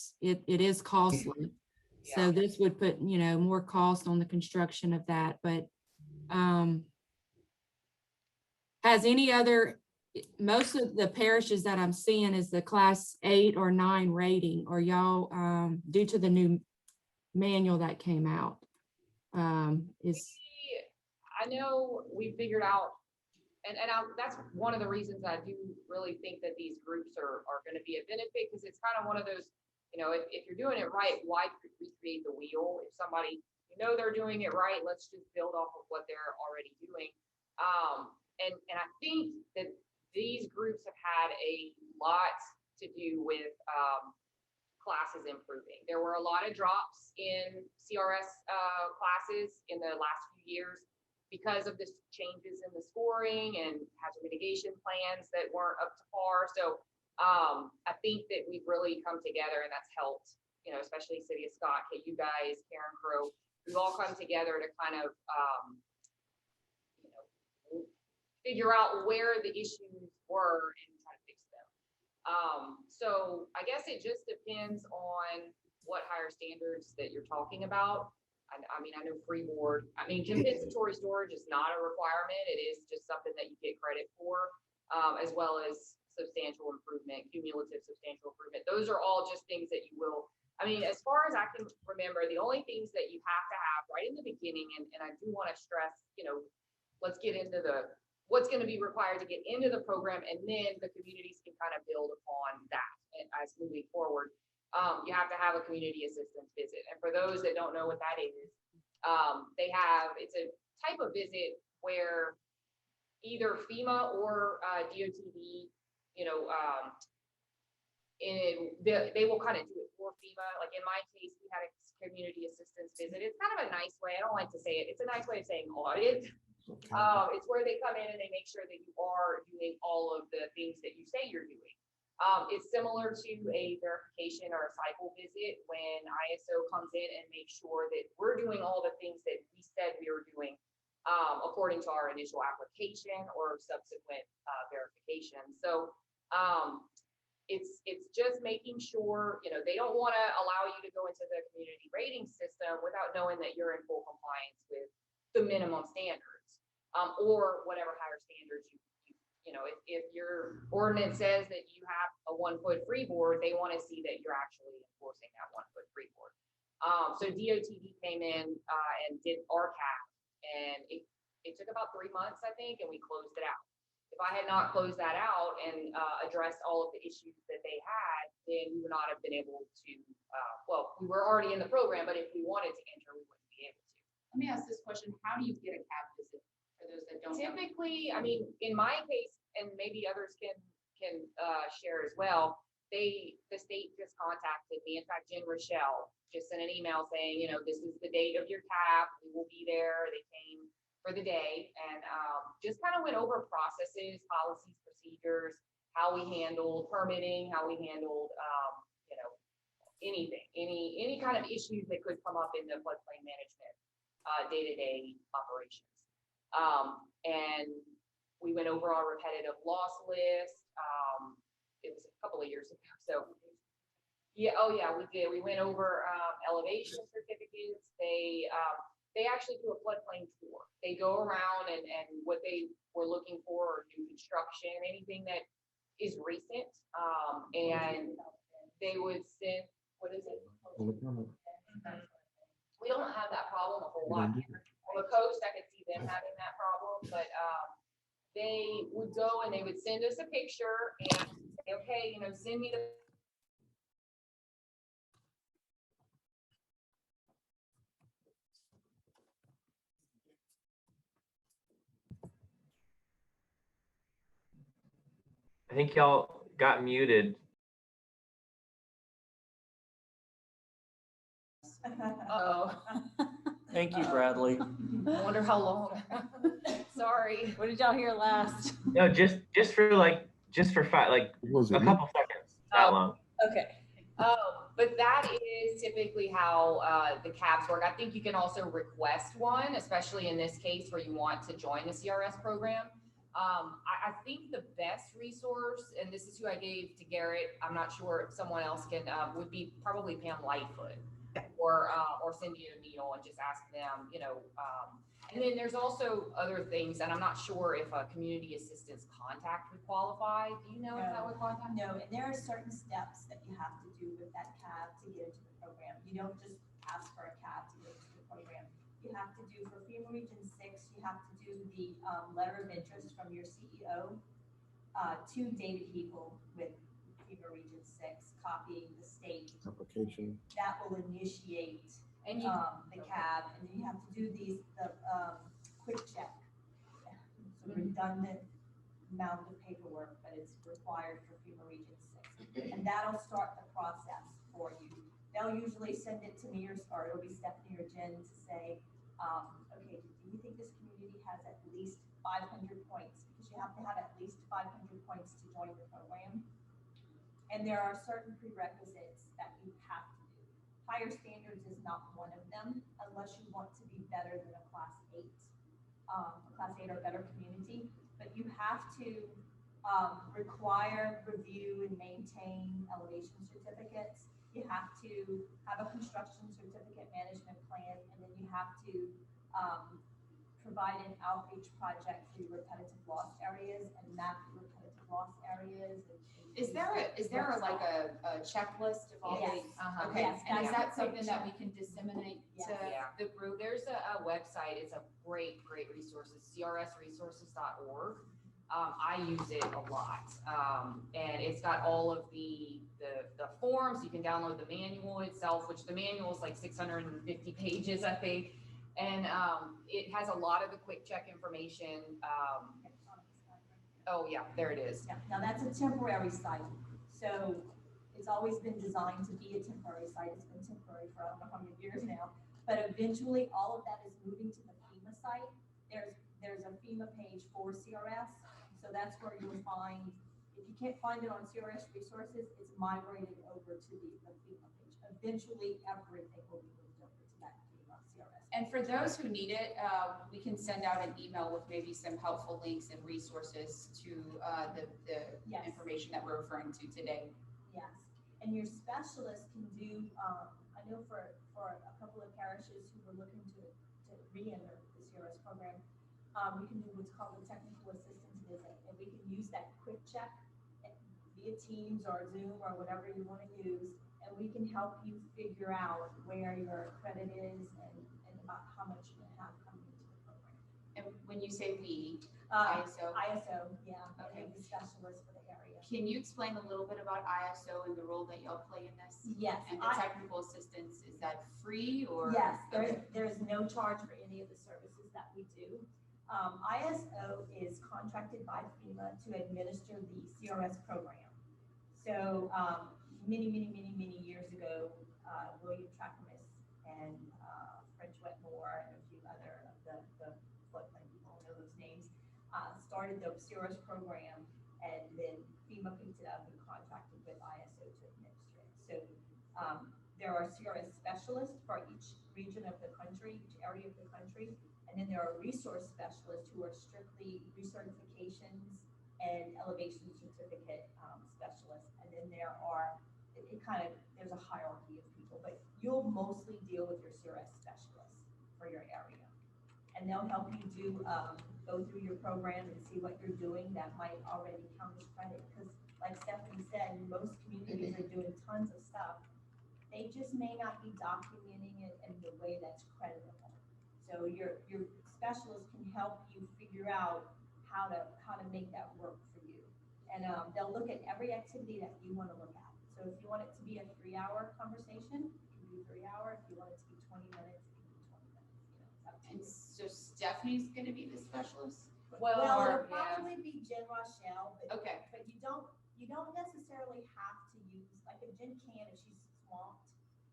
is costly. So this would put, you know, more cost on the construction of that. But has any other, most of the parishes that I'm seeing is the class 8 or 9 rating, or y'all, due to the new manual that came out, I know we figured out, and that's one of the reasons I do really think that these groups are going to be a benefit, because it's kind of one of those, you know, if you're doing it right, why recreate the wheel? If somebody, you know, they're doing it right, let's just build off of what they're already doing. And I think that these groups have had a lot to do with classes improving. There were a lot of drops in CRS classes in the last few years because of the changes in the scoring and hazard mitigation plans that weren't up to par. So I think that we've really come together, and that's helped, you know, especially City of Scott, you guys, Karen Crow, we've all come together to kind of, you know, figure out where the issues were and try to fix them. So I guess it just depends on what higher standards that you're talking about. I mean, I know freeboard, I mean, compensatory storage is not a requirement. It is just something that you get credit for, as well as substantial improvement, cumulative substantial improvement. Those are all just things that you will, I mean, as far as I can remember, the only things that you have to have right in the beginning, and I do want to stress, you know, let's get into what's going to be required to get into the program, and then the communities can kind of build upon that as moving forward. You have to have a community assistance visit. And for those that don't know what that is, it's a type of visit where either FEMA or DOTD, you know, they will kind of do it for FEMA. Like in my case, we had a community assistance visit. It's kind of a nice way, I don't like to say it, it's a nice way of saying audit. It's where they come in and they make sure that you are doing all of the things that you say you're doing. It's similar to a verification or a cycle visit when ISO comes in and makes sure that we're doing all the things that we said we were doing according to our initial application or subsequent verification. So it's just making sure, you know, they don't want to allow you to go into the community rating system without knowing that you're in full compliance with the minimum standards or whatever higher standards you know, if your ordinance says that you have a 1-foot freeboard, they want to see that you're actually enforcing that 1-foot freeboard. So DOTD came in and did our cap, and it took about 3 months, I think, and we closed it out. If I had not closed that out and addressed all of the issues that they had, then we would not have been able to, well, we were already in the program, but if we wanted to enter, we wouldn't be able to. Let me ask this question. How do you get a CAP visit for those that don't know? Typically, I mean, in my case, and maybe others can share as well, the state just contacted me. In fact, Jen Rochelle just sent an email saying, you know, this is the date of your CAP. We will be there. They came for the day and just kind of went over processes, policies, procedures, how we handled permitting, how we handled, you know, anything, any kind of issues that could come up in the floodplain management day-to-day operations. And we went over our repetitive loss list. It was a couple of years ago. So yeah, oh yeah, we did. We went over elevation certificates. They actually do a floodplain tour. They go around and what they were looking for, new construction, anything that is recent. And they would send, what is it? We don't have that problem a whole lot here. On the coast, I could see them having that problem, but they would go and they would send us a picture and say, okay, you know, send me the I think y'all got muted. Uh-oh. Thank you, Bradley. I wonder how long. Sorry. What did y'all hear last? No, just for five, like a couple seconds. That long. Okay. But that is typically how the CAPs work. I think you can also request one, especially in this case where you want to join the CRS program. I think the best resource, and this is who I gave to Garrett, I'm not sure if someone else can, would be probably Pam Lightfoot or Cindy O'Neill, and just ask them, you know, and then there's also other things, and I'm not sure if a community assistance contact would qualify. Do you know if that would qualify? No, and there are certain steps that you have to do with that CAB to get into the program. You don't just ask for a CAB to get into the program. You have to do, for FEMA Region 6, you have to do the letter of interest from your CEO to data people with FEMA Region 6, copying the state Application. that will initiate and the CAB, and then you have to do the quick check. It's a redundant amount of paperwork, but it's required for FEMA Region 6. And that'll start the process for you. They'll usually send it to me, or it'll be Stephanie or Jen to say, okay, do you think this community has at least 500 points? Because you have to have at least 500 points to join the program. And there are certain prerequisites that you have to do. Higher standards is not one of them, unless you want to be better than a Class 8, Class 8 or better community. But you have to require, review, and maintain elevation certificates. You have to have a construction certificate management plan, and then you have to provide an outreach project for your repetitive loss areas and map your repetitive loss areas. Is there like a checklist of all Yes. these? Okay, yes, and is that that's a something that we can disseminate Yes. to the group? There's a website. It's a great resource. It's crsresources.org. I use it a lot, and it's got all of the forms. You can download the manual itself, which the manual is like 650 pages, I think, and it has a lot of the quick check information. Oh yeah, there it is. Yeah. Now that's a temporary site, so it's always been designed to be a temporary site. It's been temporary for I don't know how many years now, but eventually all of that is moving to the FEMA site. There's a FEMA page for CRS. So that's where you'll find, if you can't find it on CRS Resources, it's migrated over to the FEMA page. Eventually, everything will be moved over to that FEMA CRS. And for those who need it, we can send out an email with maybe some helpful links and resources to the Yes. information that we're referring to today. Yes, and your specialist can do, I know for a couple of parishes who were looking to re-enter the CRS program, we can do what's called a technical assistance visit, and we can use that quick check via Teams or Zoom or whatever you want to use, and we can help you figure out where your credit is and about how much you have coming into the program. And when you say we, ISO, yeah, Okay. the specialist for the area. Can you explain a little bit about ISO and the role that y'all play in this? Yes, And the technical assistance, is that free or? Yes, there's no charge for any of the services that we do. ISO is contracted by FEMA to administer the CRS program. So many years ago, William Trackermus and French Wetmore and a few other of the floodplain people know those names, started the CRS program, and then FEMA picked it up and contracted with ISO to administer it. So there are CRS specialists for each region of the country, each area of the country. And then there are resource specialists who are strictly recertifications and elevation certificate specialists. And then there are, there's a hierarchy of people, but you'll mostly deal with your CRS specialists for your area. And they'll help you go through your program and see what you're doing that might already count as credit. Because like Stephanie said, most communities are doing tons of stuff. They just may not be documenting it in the way that's creditable. So your specialist can help you figure out how to make that work for you. And they'll look at every activity that you want to look at. So if you want it to be a 3-hour conversation, it can be 3 hour. If you want it to be 20 minutes, it can be 20 minutes. It's up to And you. so Stephanie's gonna be the specialist? Well, it'll probably be Jen Rochelle, but Okay. but you don't necessarily have to use, like if Jen can, if she's swamped,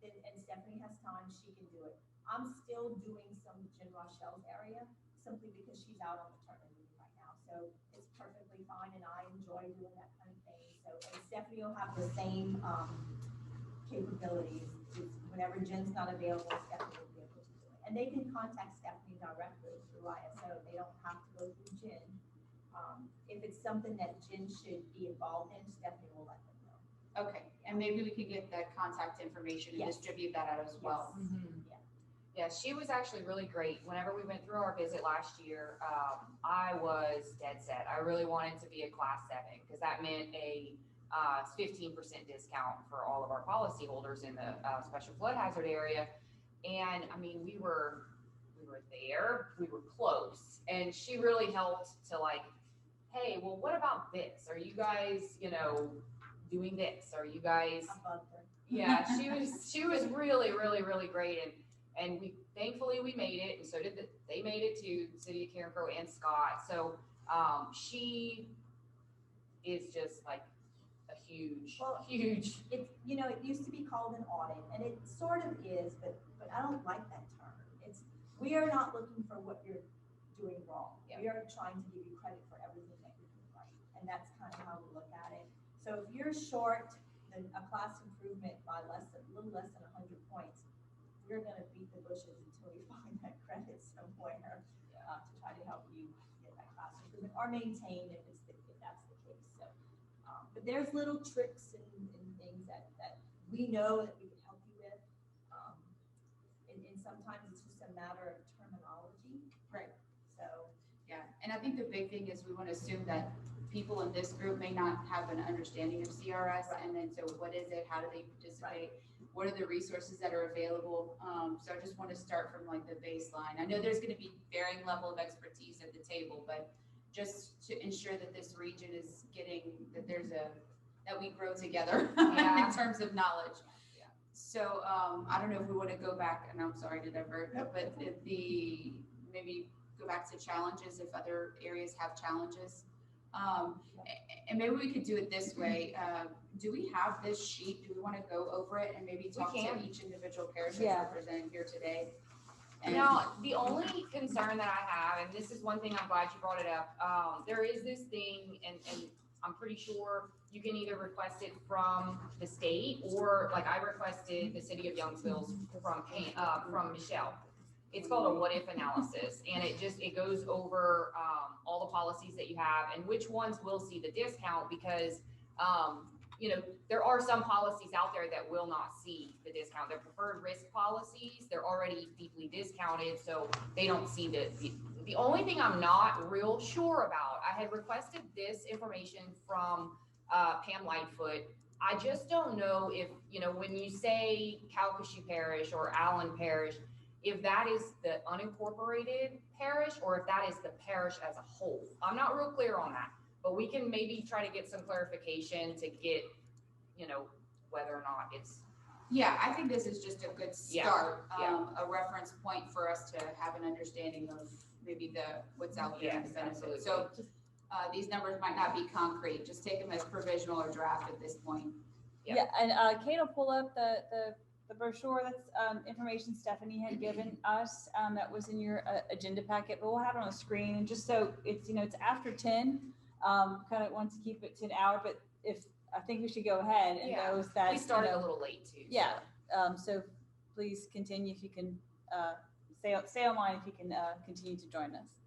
then and Stephanie has time, she can do it. I'm still doing some Jen Rochelle's area simply because she's out on maternity leave right now. So it's perfectly fine, and I enjoy doing that kind of thing. So and Stephanie will have the same capabilities. It's whenever Jen's not available, Stephanie will be able to do it. And they can contact Stephanie directly through ISO. They don't have to go through Jen. If it's something that Jen should be involved in, Stephanie will let them know. Okay, and maybe we can get the contact information and Yes. distribute that out as well. Yes. Mhm. Yeah, she was actually really great. Whenever we went through our visit last year, I was dead set. I really wanted to be a class 7 because that meant a 15% discount for all of our policyholders in the special flood hazard area. And I mean, we were there, we were close, and she really helped to like, hey, well, what about this? Are you guys, doing this? Are you guys? Yeah, she was really, really, really great, and thankfully we made it, and so did they made it to the city of Karen Crowe and Scott. So she is just like a huge. It used to be called an audit, and it sort of is, but I don't like that term. We are not looking for what you're doing wrong. Yeah. We are trying to give you credit for everything that you're doing right, and that's kind of how we look at it. So if you're short a class improvement by a little less than 100 points, we're going to beat the bushes until we find that credit somewhere to try to help you get that class improvement or maintain if that's the case. So, but there's little tricks and things that we know that we can help you with. And sometimes it's just a matter of terminology. Right. So, yeah. And I think the big thing is we want to assume that people in this group may not have an understanding of CRS. Right. And then, so what is it? How do they participate? Right. What are the resources that are available? So I just want to start from like the baseline. I know there's going to be varying level of expertise at the table, but just to ensure that this region is getting, that that we grow together in terms of knowledge. Yeah. So I don't know if we want to go back, and I'm sorry to divert, but maybe go back to challenges if other areas have challenges. And maybe we could do it this way. Do we have this sheet? Do we want to go over it and maybe talk to each individual parish that's represented here today? And now, the only concern that I have, and this is one thing I'm glad you brought it up, there is this thing, and I'm pretty sure you can either request it from the state, or like I requested the city of Youngsville's from Michelle. It's called a what if analysis, and it goes over all the policies that you have and which ones will see the discount, because there are some policies out there that will not see the discount. They're preferred risk policies. They're already deeply discounted, so they don't see the only thing I'm not real sure about. I had requested this information from Pam Lightfoot. I just don't know if, when you say Calcasieu Parish or Allen Parish, if that is the unincorporated parish or if that is the parish as a whole. I'm not real clear on that, but we can maybe try to get some clarification to get, whether or not it's. Yeah, I think this is just a good start, a reference point for us to have an understanding of maybe what's out there and the benefits. So these numbers might not be concrete, just take them as provisional or draft at this point. Yeah, and Kate will pull up the brochure. That's information Stephanie had given us that was in your agenda packet, but we'll have it on the screen. And just so it's, it's after 10, kind of want to keep it to an hour, but I think we should go ahead and those that we started a little late too. Yeah. So please continue if you can stay online if you can continue to join us.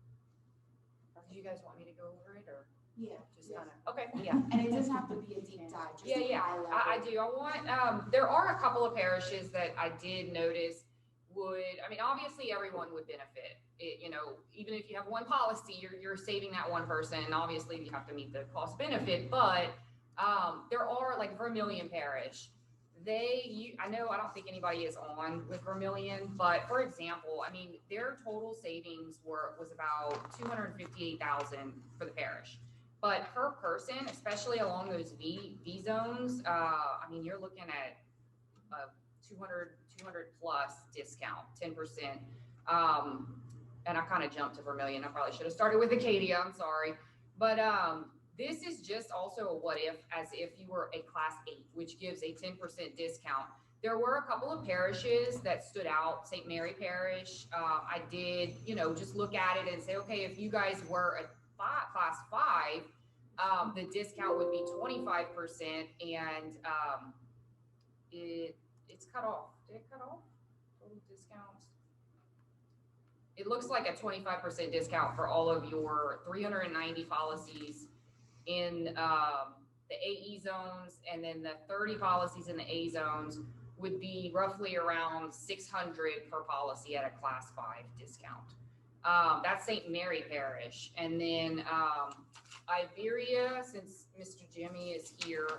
Do you guys want me to go over it or? Yeah. Just kind of, okay, yeah. And it doesn't have to be a deep dive. Just I do. I want, there are a couple of parishes that I did notice obviously everyone would benefit. Even if you have one policy, you're saving that one person, and obviously you have to meet the cost benefit, but there are like Vermilion Parish. I don't think anybody is on with Vermilion, but for example, their total savings was about $258,000 for the parish. But per person, especially along those V zones, you're looking at a 200 plus discount, 10%. And I kind of jumped to Vermilion. I probably should have started with Acadia. I'm sorry. But this is just also a what if, as if you were a class 8, which gives a 10% discount. There were a couple of parishes that stood out. St. Mary Parish. I did, just look at it and say, okay, if you guys were a class 5, the discount would be 25%, and it's cut off. Did it cut off? Total discounts. it looks like a 25% discount for all of your 390 policies in the AE zones, and then the 30 policies in the A zones would be roughly around 600 per policy at a class 5 discount. That's St. Mary Parish. And then Iberia, since Mr. Jimmy is here,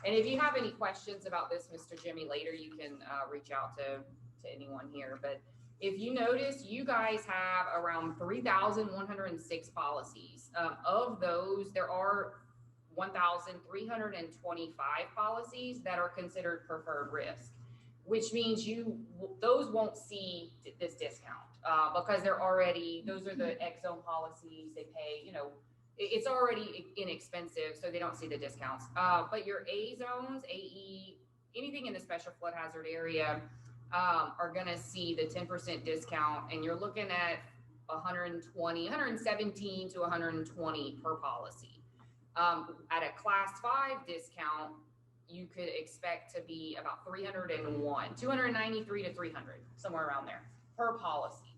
and if you have any questions about this, Mr. Jimmy, later you can reach out to anyone here. But if you notice, you guys have around 3,106 policies. Of those, there are 1,325 policies that are considered preferred risk, which means those won't see this discount because they're already, those are the X zone policies. They pay, you know, it's already inexpensive, so they don't see the discounts. But your A zones, AE, anything in the special flood hazard area are going to see the 10% discount, and you're looking at 117 to 120 per policy. At a class 5 discount, you could expect to be about 293 to 300, somewhere around there per policy.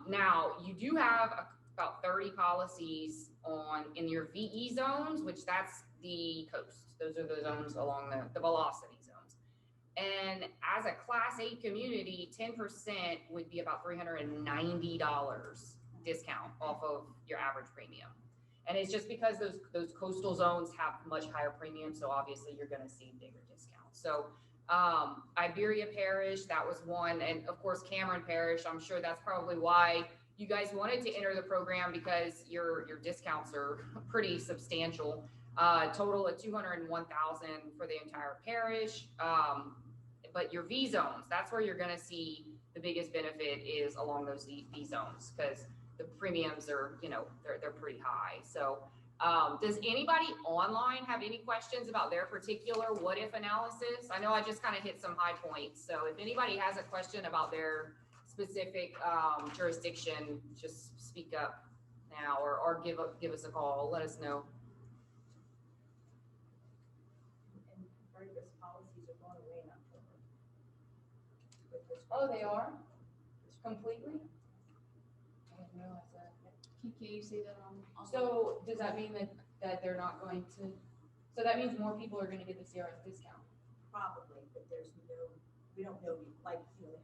Now you do have about 30 policies in your VE zones, which that's the coast. Those are the zones along the velocity zones. And as a class 8 community, 10% would be about $390 discount off of your average premium. And it's just because those coastal zones have much higher premiums, so obviously you're going to see bigger discounts. So Iberia Parish, that was one, and of course Cameron Parish. I'm sure that's probably why you guys wanted to enter the program, because your discounts are pretty substantial. Total of 201,000 for the entire parish. But your V zones, that's where you're going to see the biggest benefit is along those V zones, because the premiums are, you know, they're pretty high. So does anybody online have any questions about their particular what if analysis? I know I just kind of hit some high points. So if anybody has a question about their specific jurisdiction, just speak up now, or give us a call. Let us know. And preferred risk policies are going away in October. Oh, they are? Completely? Can you say that on So does that mean that they're not going to, so that means more people are going to get the CRS discount? Probably, but we don't know, like, you know,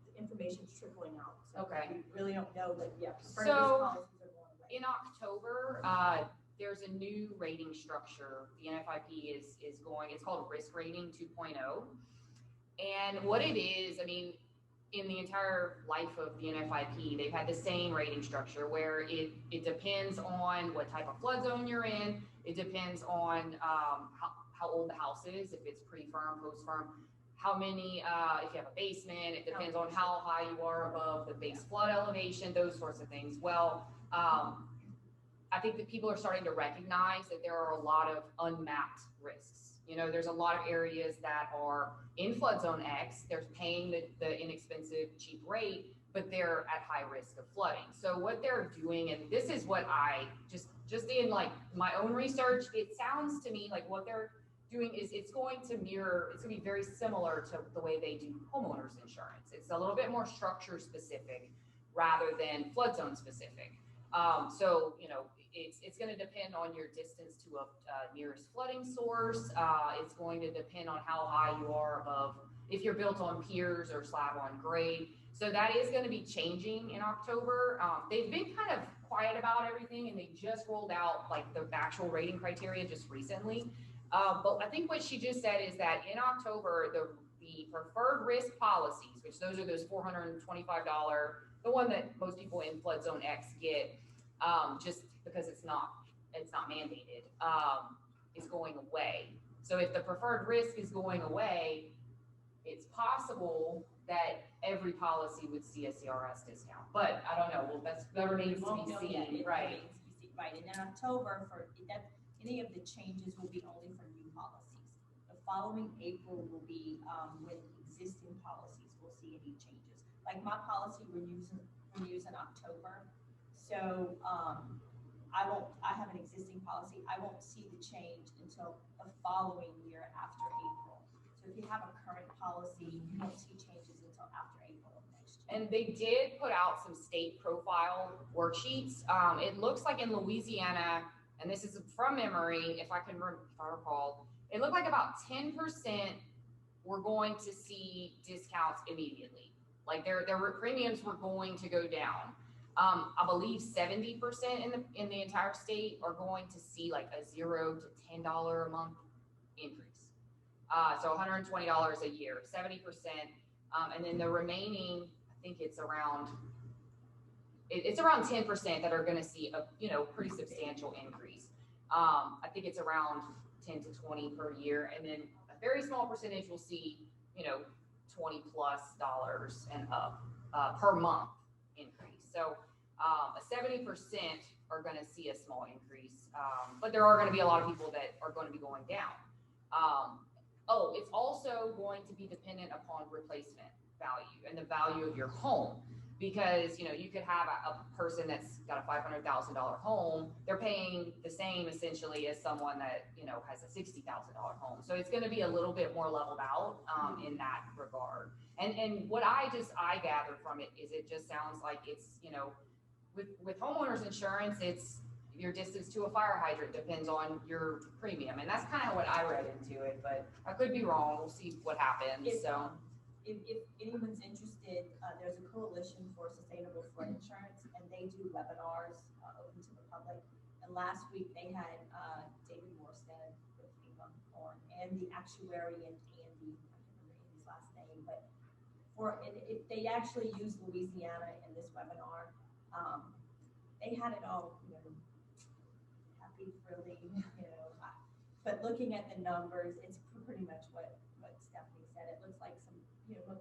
the information's trickling out. So Okay. we really don't know, but yeah. preferred So risk policies are going away. in October, there's a new rating structure. The NFIP is going, it's called Risk Rating 2.0. And what it is, I mean, in the entire life of the NFIP, they've had the same rating structure where it depends on what type of flood zone you're in. It depends on how old the house is, if it's pre-firm, post-firm, how many, if you have a basement, it depends on how high you are above the base flood elevation, those sorts of things. Well, I think that people are starting to recognize that there are a lot of unmapped risks. You know, there's a lot of areas that are in flood zone X, they're paying the inexpensive, cheap rate, but they're at high risk of flooding. So what they're doing, and this is what I just in like my own research, it sounds to me like what they're doing is it's going to be very similar to the way they do homeowners insurance. It's a little bit more structure specific rather than flood zone specific. So, you know, it's going to depend on your distance to a nearest flooding source. It's going to depend on how high you are above, if you're built on piers or slab on grade. So that is going to be changing in October. They've been kind of quiet about everything, and they just rolled out like the actual rating criteria just recently. But I think what she just said is that in October, the preferred risk policies, which those are those $425, the one that most people in flood zone X get, just because it's not mandated, is going away. So if the preferred risk is going away, it's possible that every policy would see a CRS discount. But I don't know. Well, that remains to be seen, right? Right. And in October, any of the changes will be only for new policies. The following April will be when existing policies will see any changes. Like my policy renews in October. So I have an existing policy. I won't see the change until the following year after April. So if you have a current policy, you won't see changes until after April of next And they did put out some state profile worksheets. It looks like in Louisiana, and this is from memory, if I recall, it looked like about 10% were going to see discounts immediately. Like their premiums were going to go down. I believe 70% in the entire state are going to see like a $0 to $10 a month increase. So $120 a year, 70%. And then the remaining, I think it's around 10% that are going to see a pretty substantial increase. I think it's around 10 to 20 per year, and then a very small percentage will see $20+ and up per month increase. So a 70% are going to see a small increase, but there are going to be a lot of people that are going to be going down. It's also going to be dependent upon replacement value and the value of your home, because you could have a person that's got a $500,000 home. They're paying the same essentially as someone that has a $60,000 home. So it's going to be a little bit more leveled out in that regard. And what I gather from it is it just sounds like it's with homeowners insurance, it's your distance to a fire hydrant depends on your premium, and that's kind of what I read into it. But I could be wrong. We'll see what happens. If anyone's interested, there's a coalition for sustainable flood insurance, and they do webinars open to the public. And last week they had David Morstead with FEMA on, and the actuary and Andy, I can't remember Andy's last name, but they actually used Louisiana in this webinar. They had it all, happy, frilly, but looking at the numbers, it's pretty much what Stephanie said. It looks like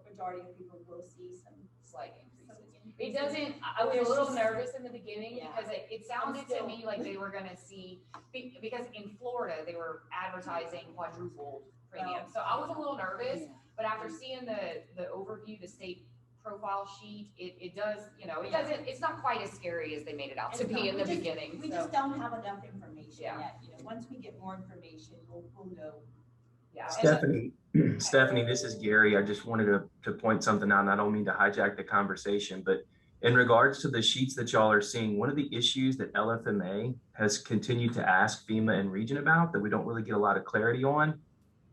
majority of people will see some slight increases. It doesn't, I was a little nervous in the beginning because it sounded to me like they were going to see, because in Florida, they were advertising quadrupled premium. So I was a little nervous, but after seeing the overview, the state profile sheet, it does, it's not quite as scary as they made it out to be in the beginning. We just don't have enough information yet. Once we get more information, we'll know. Yeah. Stephanie, this is Gary. I just wanted to point something out, and I don't mean to hijack the conversation, but in regards to the sheets that y'all are seeing, one of the issues that LFMA has continued to ask FEMA and Region about that we don't really get a lot of clarity on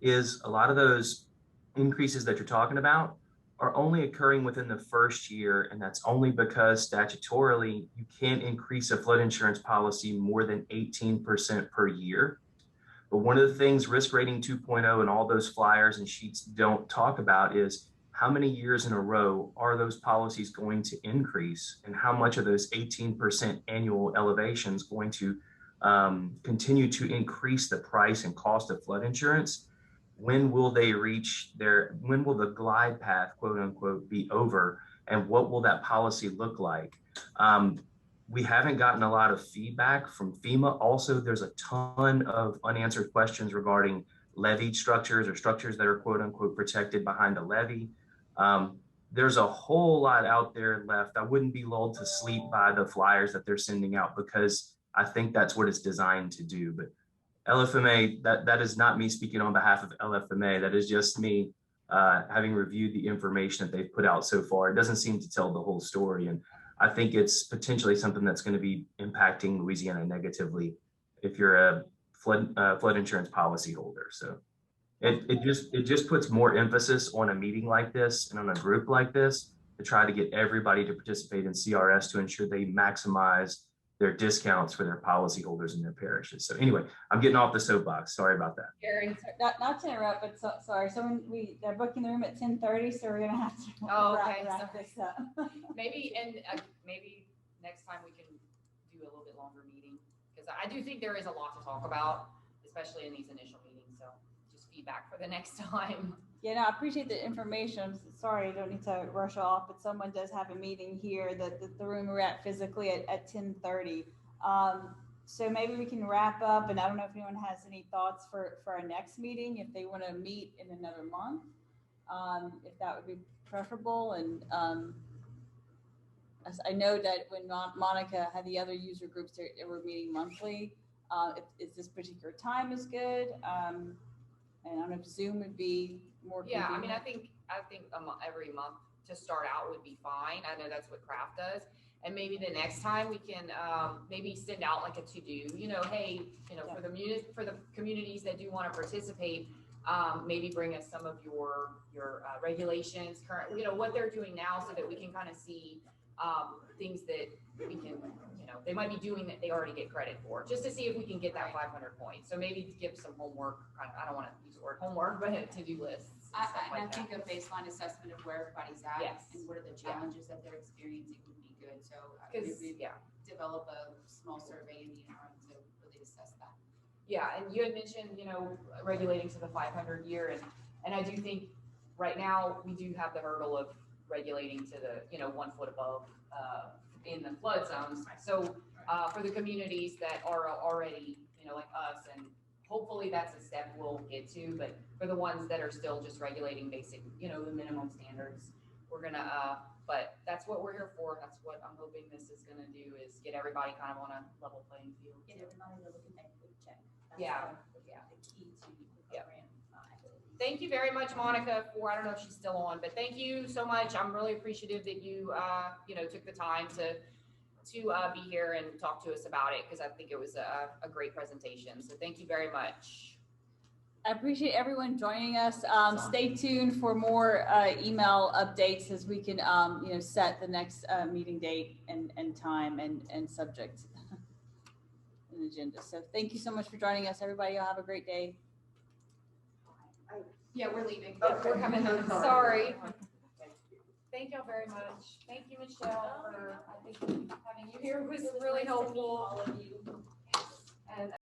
is a lot of those increases that you're talking about are only occurring within the first year, and that's only because statutorily you can't increase a flood insurance policy more than 18% per year. But one of the things Risk Rating 2.0 and all those flyers and sheets don't talk about is how many years in a row are those policies going to increase, and how much of those 18% annual elevations going to continue to increase the price and cost of flood insurance. When will they reach when will the glide path, quote unquote, be over, and what will that policy look like? We haven't gotten a lot of feedback from FEMA. Also, there's a ton of unanswered questions regarding levied structures or structures that are quote unquote protected behind a levee. There's a whole lot out there left. I wouldn't be lulled to sleep by the flyers that they're sending out, because I think that's what it's designed to do. But LFMA, that is not me speaking on behalf of LFMA. That is just me having reviewed the information that they've put out so far. It doesn't seem to tell the whole story. And I think it's potentially something that's going to be impacting Louisiana negatively if you're a flood insurance policy holder. So it just puts more emphasis on a meeting like this and on a group like this to try to get everybody to participate in CRS to ensure they maximize their discounts for their policyholders in their parishes. So anyway, I'm getting off the soapbox. Sorry about that. Aaron, not to interrupt, but sorry. They're booking the room at 10:30, so we're gonna have to wrap this up. maybe next time we can do a little bit longer meeting, because I do think there is a lot to talk about, especially in these initial meetings. So just feedback for the next time. Yeah, no, I appreciate the information. I'm sorry, I don't need to rush off, but someone does have a meeting here that the room we're at physically at 10:30. So maybe we can wrap up, and I don't know if anyone has any thoughts for our next meeting, if they want to meet in another month, if that would be preferable. And I know that when Monica had the other user groups, they were meeting monthly. If this particular time is good, and I don't know if Zoom would be more convenient. I think every month to start out would be fine. I know that's what Craft does. And maybe the next time we can maybe send out like a to-do, you know, hey, you know, for the communities that do want to participate, maybe bring us some of your regulations, current, you know, what they're doing now, so that we can kind of see things that we can, you know, they might be doing that they already get credit for, just to see if we can get that 500 points. So maybe give some homework. I don't want to use the word homework, but to-do lists. I think a baseline assessment of where everybody's at. Yes. And what are the challenges that they're experiencing would be good. So we develop a small survey in the interim to really assess that. Yeah, and you had mentioned, you know, regulating to the 500 year, and I do think right now we do have the hurdle of regulating to the, you know, 1 foot above in the flood zones. So for the communities that are already, you know, like us, and hopefully that's a step we'll get to, but for the ones that are still just regulating basic, you know, the minimum standards, we're gonna, but that's what we're here for. That's what I'm hoping this is gonna do, is get everybody kind of on a level playing field. Get everybody to look at that quick check. That's Yeah. the key to the program. Thank you very much, Monica, for, I don't know if she's still on, but thank you so much. I'm really appreciative that you, you know, took the time to be here and talk to us about it, because I think it was a great presentation. So thank you very much. I appreciate everyone joining us. Stay tuned for more email updates as we can, you know, set the next meeting date and time and subject and agenda. So thank you so much for joining us, everybody. Y'all have a great day. Yeah, we're leaving. Okay. We're coming home. Sorry. Thank y'all very much. Thank you, Michelle, for, I think having you here was really helpful. And